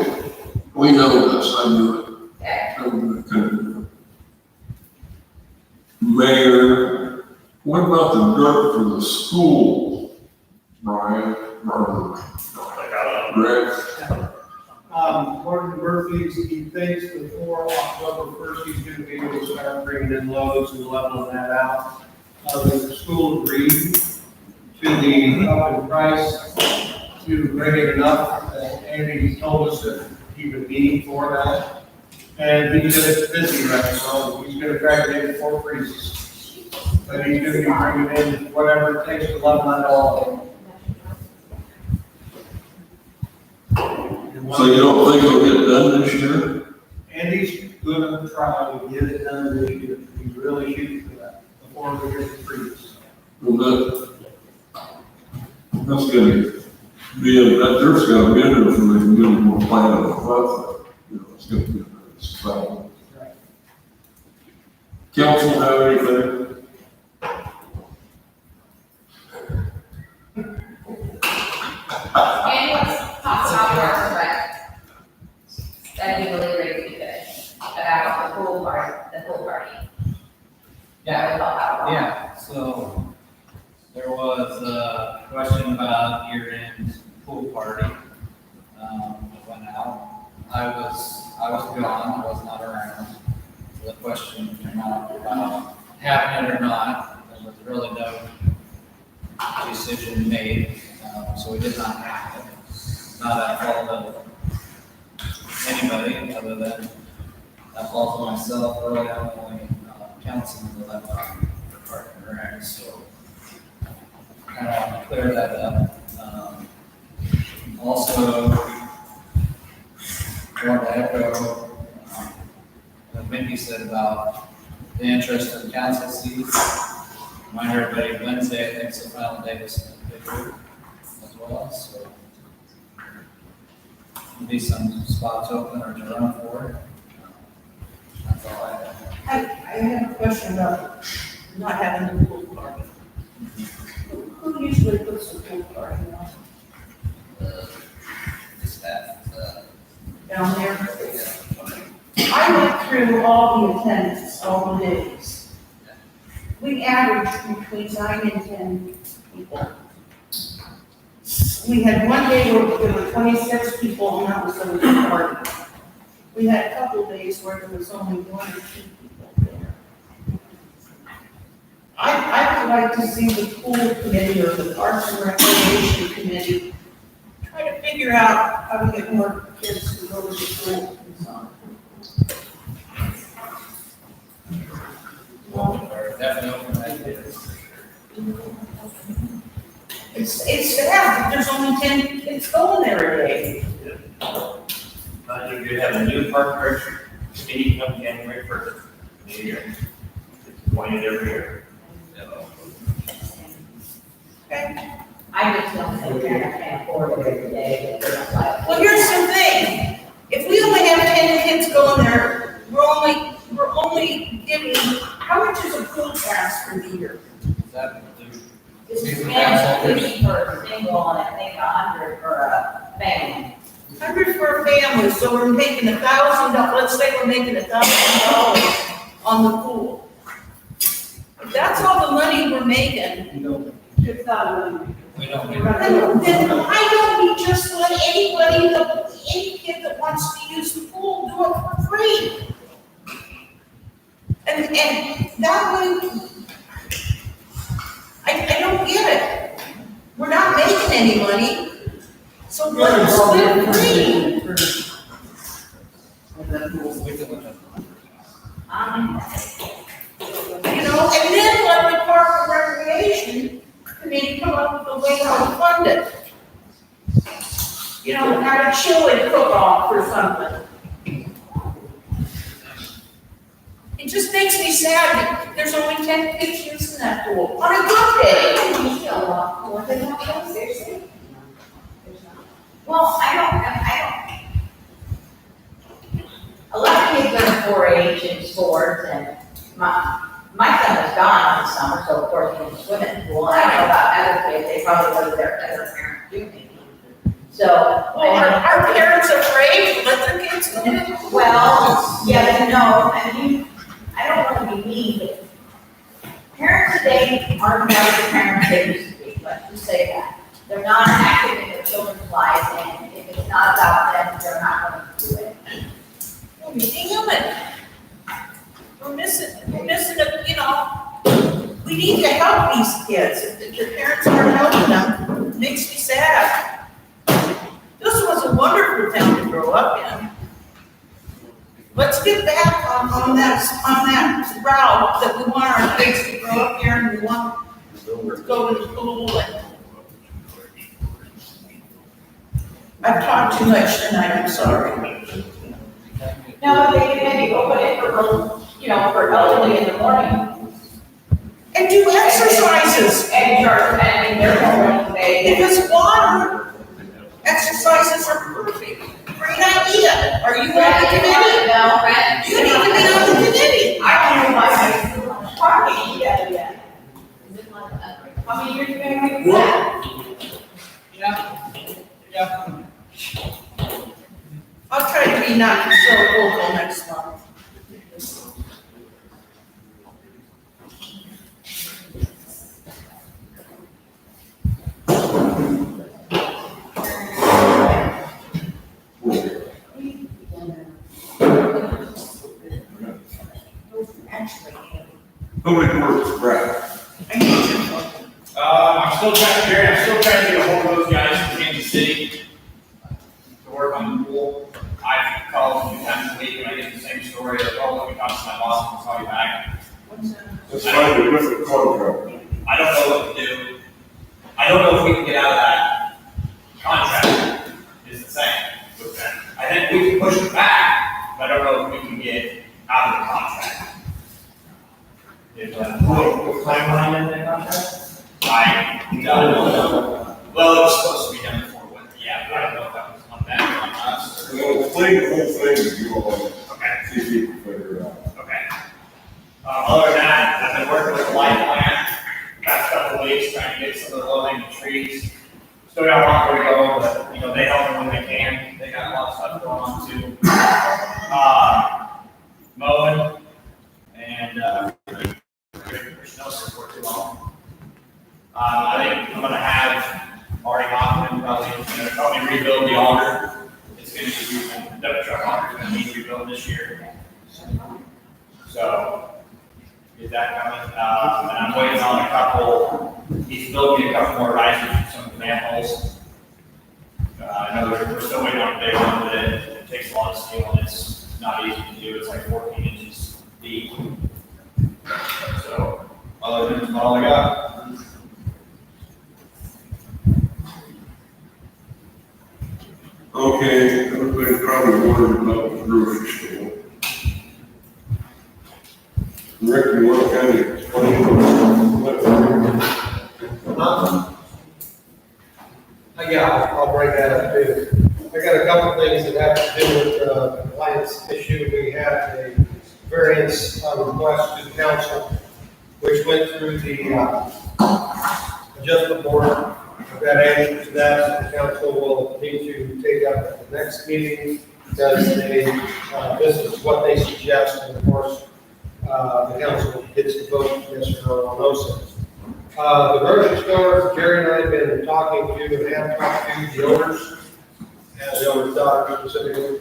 we know this, I knew it. Okay. I knew it couldn't do Mayor, what about the dirt for the school, Brian, or Greg? Gordon Murphy's, he thinks before October first, he's gonna be able to start bringing in loads and leveling that out. The school agreed to the up in price to bring it enough, and he told us that he would need for that. And he's busy right now, he's gonna try to get it before it freezes. But he's gonna be bringing in whatever it takes to level that all. So you don't think it'll get done this year? Andy's gonna try to get it done this year. He's really shooting for that before we get the freeze. Well, that's gonna be, that dirt's gotta be in there so they can get more plan of the flood. You know, it's gonna be a problem. Right. Council have anything? And let's talk about our rec. That'd be really great to do that, about the pool party. That would help out a lot. Yeah, so there was a question about year-end pool party. That went out. I was gone, I was not around. So the question came out about having it or not. There was really no decision made, so we did not have it. Not at fault of anybody other than that falls on myself, really, I'm the only councilman left on for Park and Rec, so kind of want to clear that up. Also, I want to echo what Mickey said about the interest in council seats. Remind everybody, Wednesday, I think, is the final day of this group as well, so there'll be some spots open or to run for. That's all I have. I have a question about not having the pool party. Who usually puts the pool party on? The staff, Down there? I went through all the attendance, all the days. We averaged between 9 and 10 people. We had one day where there were 26 people, and that was the pool party. We had a couple of days where there was only 1 or 2 people there. I would like to see the pool committee or the Parks and Recreation committee try to figure out how to get more kids to go to the pool and so on. or definitely ideas. It's sad that there's only 10 kids going there a day. But you could have a new park rec committee come January first, new year. It's appointed every year. I just don't think we're gonna afford it every day. Well, here's the thing, if we only have 10 kids going there, we're only giving, how much is a pool pass for the year? Is that This is $50 for a single and I think $100 for a family. 100 for a family, so we're making $1,000, let's say we're making $1,000 on the pool. If that's all the money we're making, we don't then why don't we just let anybody, any kid that wants to use the pool, do it for free? And that way, I don't get it. We're not making any money, so let's split free. You know, and then let the Park and Recreation Committee come up with a way how to fund it. You know, have a chili cook-off or something. It just makes me sad that there's only 10 kids using that pool on a good day. We still want more than that, seriously. Well, I don't. A lot of kids are 4-H and sports, and my son is gone this summer, so of course he can swim in the pool. I don't know about other kids, they probably go to their other parents do maybe. So. Well, are parents afraid to let their kids go in? Well, yeah, but no, I mean, I don't want to be mean, but they are not the parents they used to be, let's just say that. They're not active in their children's lives, and if it's not about them, they're not going to do it. We're being human. We're missing we need to help these kids. If your parents aren't helping them, it makes me sad. This was a wonderful town to grow up in. Let's get back on that route that we want our kids to grow up here and we want to go to school. And I've talked too much tonight, I'm sorry. No, they can maybe open it for elderly in the morning. And do exercises. And they're already If it's water, exercises are perfect. Great idea. Are you on the committee? No, Brett. You need to be on the committee. I don't know why I'm parking yet. How many years have you been doing that? Yeah. I'll try to be not so vocal next month. Public Works, Brad. I'm still trying to get a hold of those guys from Kansas City to work on the pool. I've called a few times a week and I get the same story of, oh, let me talk to my boss and call you back. Let's find a different contract. I don't know what to do. I don't know if we can get out of that contract, is the thing with them. I think we can push it back, but I don't know if we can get out of the contract. What timeline in the contract? I don't know. Well, it was supposed to be done before winter, yeah, but I don't know if that was on them or on us. Well, explain the whole thing if you want. Okay. See if you can figure it out. Okay. Other than that, I've been working with the light plant past couple of weeks, trying to get some of the low-hanging trees. Still got a long way to go, but, they help me when they can. They got a lot of stuff going on too. Mowing and, snow support too long. I think I'm gonna have Marty Hoffman probably rebuild the auger. It's gonna be, the truck auger is gonna need rebuild this year. So, get that coming. And I'm waiting on a couple, he's building a couple more risers for some of the manholes. I know we're still waiting on a big one, but it takes a lot of steel and it's not easy to do. It's like 14 inches deep. So, other than that's all I got. Okay, everybody's probably wondering about the grocery store. Rick, you want to kind of explain what? Yeah, I'll bring that up too. I got a couple things that have to do with the compliance issue. We had a variance request to the council, which went through the adjustment board. I've got answers to that, so the council will need to take up at the next meeting, because this is what they suggest, and of course, the council gets to vote yes or no on those things. The grocery store, Jerry and I have been talking to, and have talked to the owners, and the owner's daughter specifically,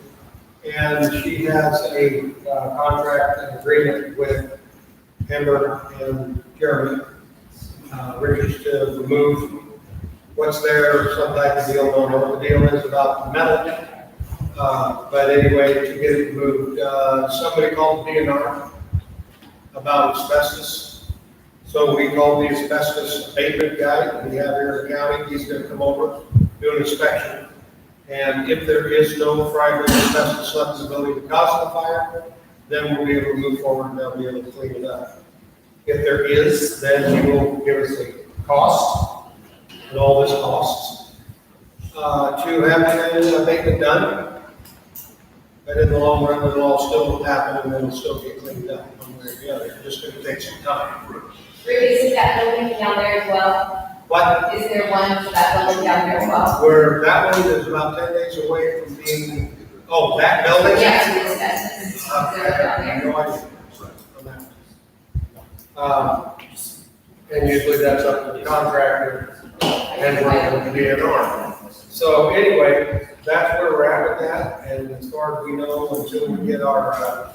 and she has a contract and agreement with Amber and Jeremy. Richie's to remove what's there, some type of deal, don't know what the deal is about the metal. But anyway, to get it removed, somebody called DNR about asbestos. So we called the asbestos abatement guy that we have here in the county. He's gonna come over, do an inspection. And if there is no fragment of asbestos left in the building to cause the fire, then we'll be able to move forward and they'll be able to clean it up. If there is, then he will give us a cost, and all this costs, to have an abatement done. But in the long run, it'll all still happen and then it'll still get cleaned up one way or the other. It's just gonna take some time. Ruby, is that building down there as well? What? Is there one for that building down there as well? Where that one is about 10 days away from being, oh, that building? Yes, it is, that's, I have no idea on that. And usually that's up to the contractor and working with the DNR. So anyway, that's where we're at with that, and as far as we know, until we get our,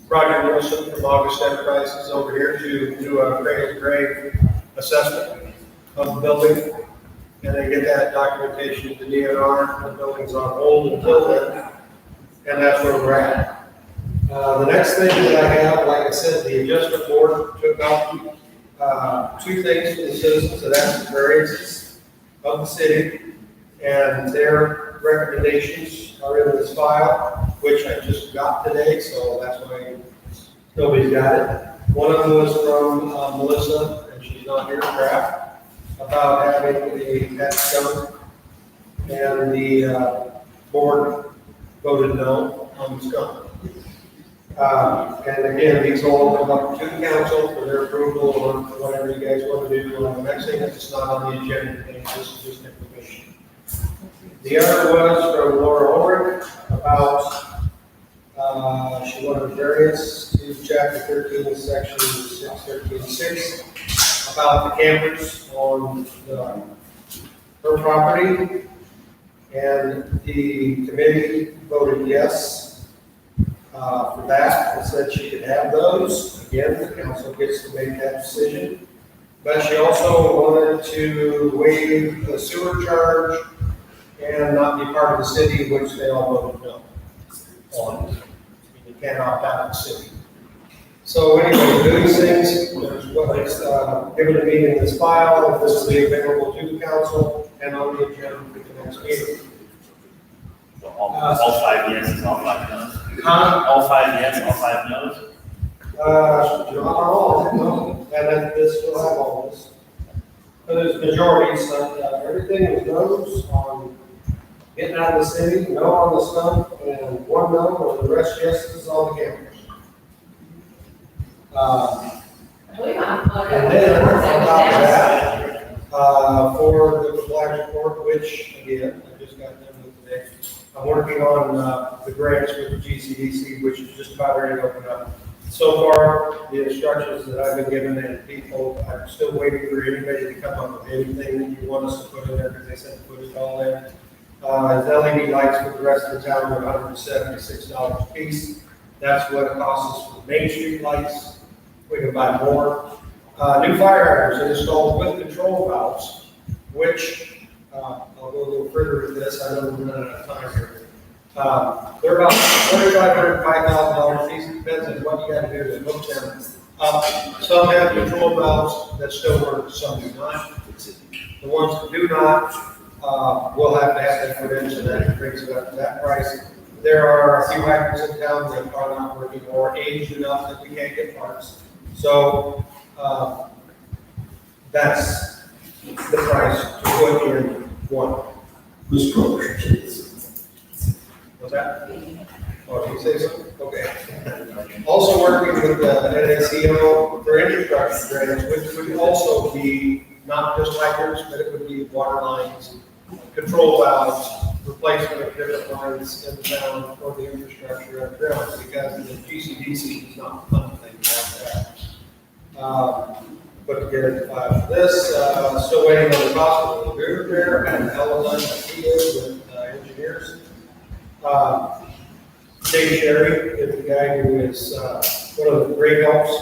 Roger Wilson from August Enterprises over here to do a cradle to grave assessment of the building, and they get that documentation to DNR, the building's on hold until then, and that's where we're at. The next thing that I have, like I said, the adjustment board took out, 2 things for the citizens that asked for variances of the city, and their recommendations are in this file, which I just got today, so that's why nobody's got it. One of them was from Melissa, and she's not here, Kraft, about having a pet skunk, and the board voted no on the skunk. And again, these all come up to the council for their approval or whatever you guys want to do. The next thing is it's not on the agenda, this is just information. The other was from Laura Ulrich about, she wanted variance to chapter 13, section 613.6 about the campers on her property. And the committee voted yes for that, and said she could have those. Again, the council gets to make that decision. But she also wanted to waive the sewer charge and not be part of the city, which they all voted no on. You can't opt out of the city. So anyway, these things, there's what is given to me in this file. This will be available to the council and on the agenda for the next meeting. So all 5 yeses, all 5 no's? Huh? All 5 yes, all 5 no's? Not all, no, and then this will have all this. But there's majorities, everything was no's on getting out of the city, no on the stump, and 1 no, and the rest yeses on the campers. And then on top of that, for the compliance report, which again, I just got done with today, I'm working on the grants with the GCDC, which is just about ready to open up. So far, the instructions that I've been given and people, I'm still waiting for anybody to come up with anything that you want us to put in there, because they said to put it all in. Is LED lights for the rest of the town are $176 a piece. That's what it costs us for the Main Street lights. We can buy more. New fire hydrants installed with control valves, which I'll go a little further with this. I know we're running out of time here. They're about $4,500, $5,000 piece. It depends on what you got to do to hook them up. Some have control valves that still work, some do not. The ones that do not, we'll have to have them put in, so that brings it up to that price. There are a few hydrants in town that are not working or aged enough that we can't get parts. So that's the price to put in one. This property. What's that? Oh, did you say so? Okay. Also working with the NACO for infrastructure grants, which would also be not just hydrants, but it would be water lines, control valves, replacement of different lines in the town for the infrastructure and grounds, because the GCDC is not fun things like that. Put together for this, still waiting on the cost of the lagoon repair and Ellen with engineers. Dave Sherry is the guy who is one of the great helps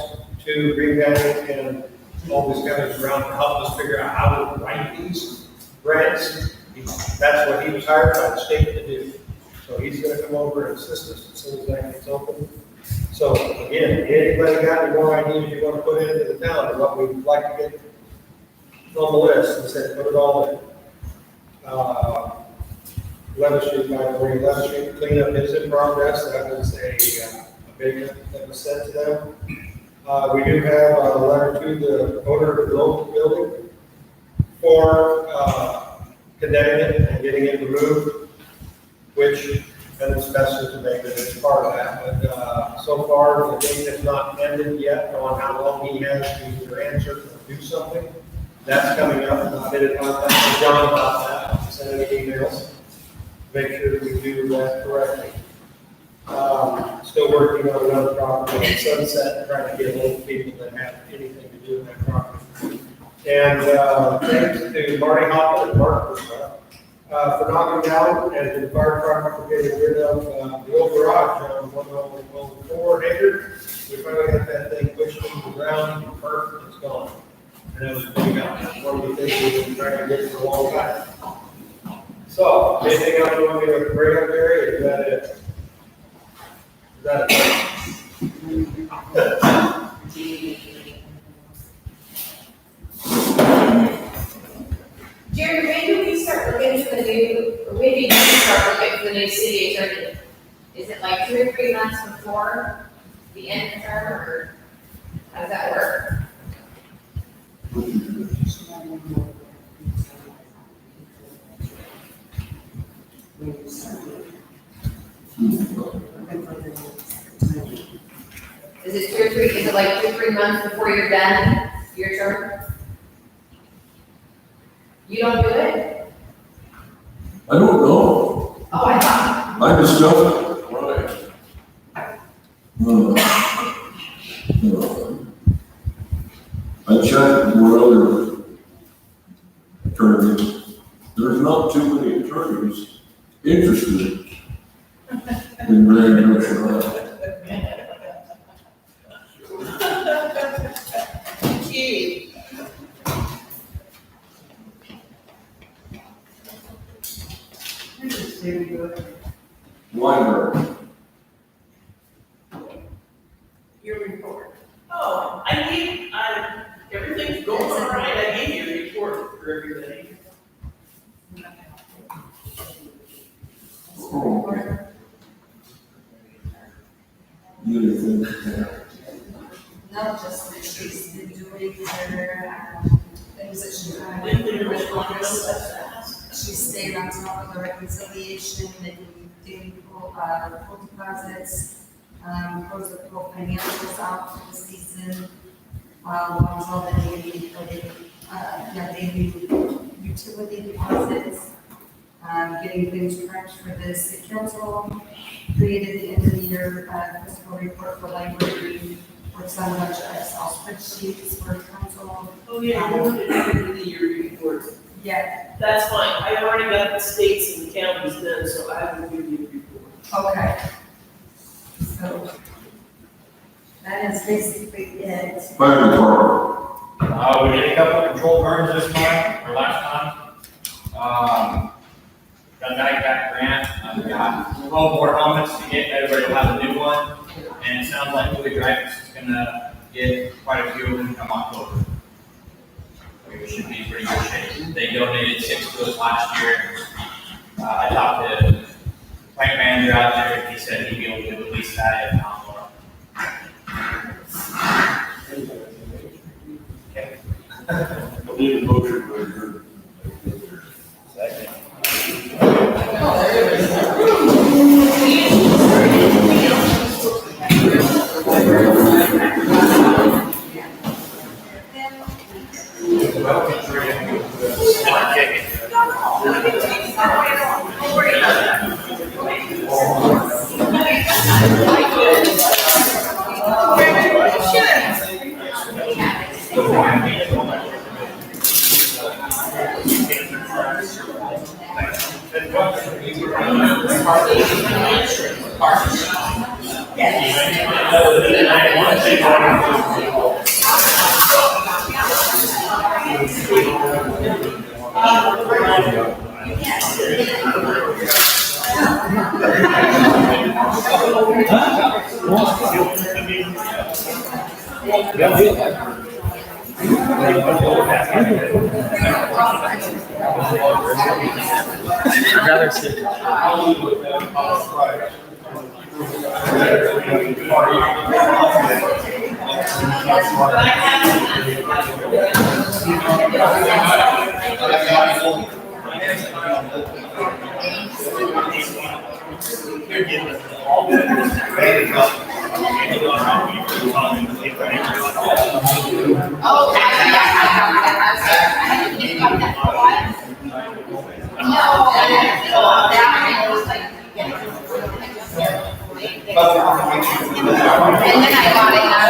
to Green County and always comes around to help us figure out how to write these grants. That's what he was hired by the state to do. So he's going to come over and assist us as soon as that gets open. So again, anybody got any more ideas you want to put into the town or what we'd like to get on the list? I said, put it all in. 11th Street, by the way, 11th Street cleanup is in progress. That was a big that was sent to them. We do have a letter to the owner of the building for condemning it and getting it removed, which and it's best to make it as part of that. But so far, the date has not ended yet on how long he has to either answer or do something. That's coming up. I did it about that with John about that. Send any emails. Make sure that we do that correctly. Still working on another property on Sunset, trying to get hold of people that have anything to do with that property. And, thanks to Marty Hopper and Mark for knocking down and to the fire department for getting rid of, the old garage on 104 acres. We finally got that thing pushed into the ground, perfect, it's gone. And that was pretty out. One of the things we've been trying to get for a long time. So, anything else you want me to bring up, Barry, or is that it? Is that Jerry, when do we start looking for the new, or when do you start looking for the new city attorney? Is it like 2 or 3 months before the end of the term, or how does that work? Is it 2 or 3, is it like 2 or 3 months before you're done your term? You don't do it? I don't know. Oh, I thought. I discovered it. Right. No. I checked with other attorneys. There's not too many attorneys interested in Grand Junction. Gee. Library. Your report. Oh, everything's going all right. I gave you a report for everybody. Anything? No, just that she's been doing her, things that she She stayed on top of the reconciliation, making daily full deposits, closed the full financials out for the season, on all the daily utility deposits, getting things correct for the city council, created the end of the year fiscal report for library, works on a bunch of Excel spreadsheets for council. Oh, yeah, you wanted to do the year report. Yeah, That's fine. I already got the states and the counties done, so I will give you a report. okay. So, that is basically it. Fire department. We did a couple of control burns this time, or last time. Got that grant, we got 12 more helmets to get, everybody will have a new one. And it sounds like Louis Dreyfus is gonna get quite a few of them come October. We should be in pretty good shape. They donated 6 to us last year. I talked to the plant manager out there, he said he'd be able to release that if not more. I need a motion to adjourn. Second. I'd rather sit. Oh, actually, I didn't think about that for a while. No, I didn't think about that. I was like, Public information. And then I got it, and I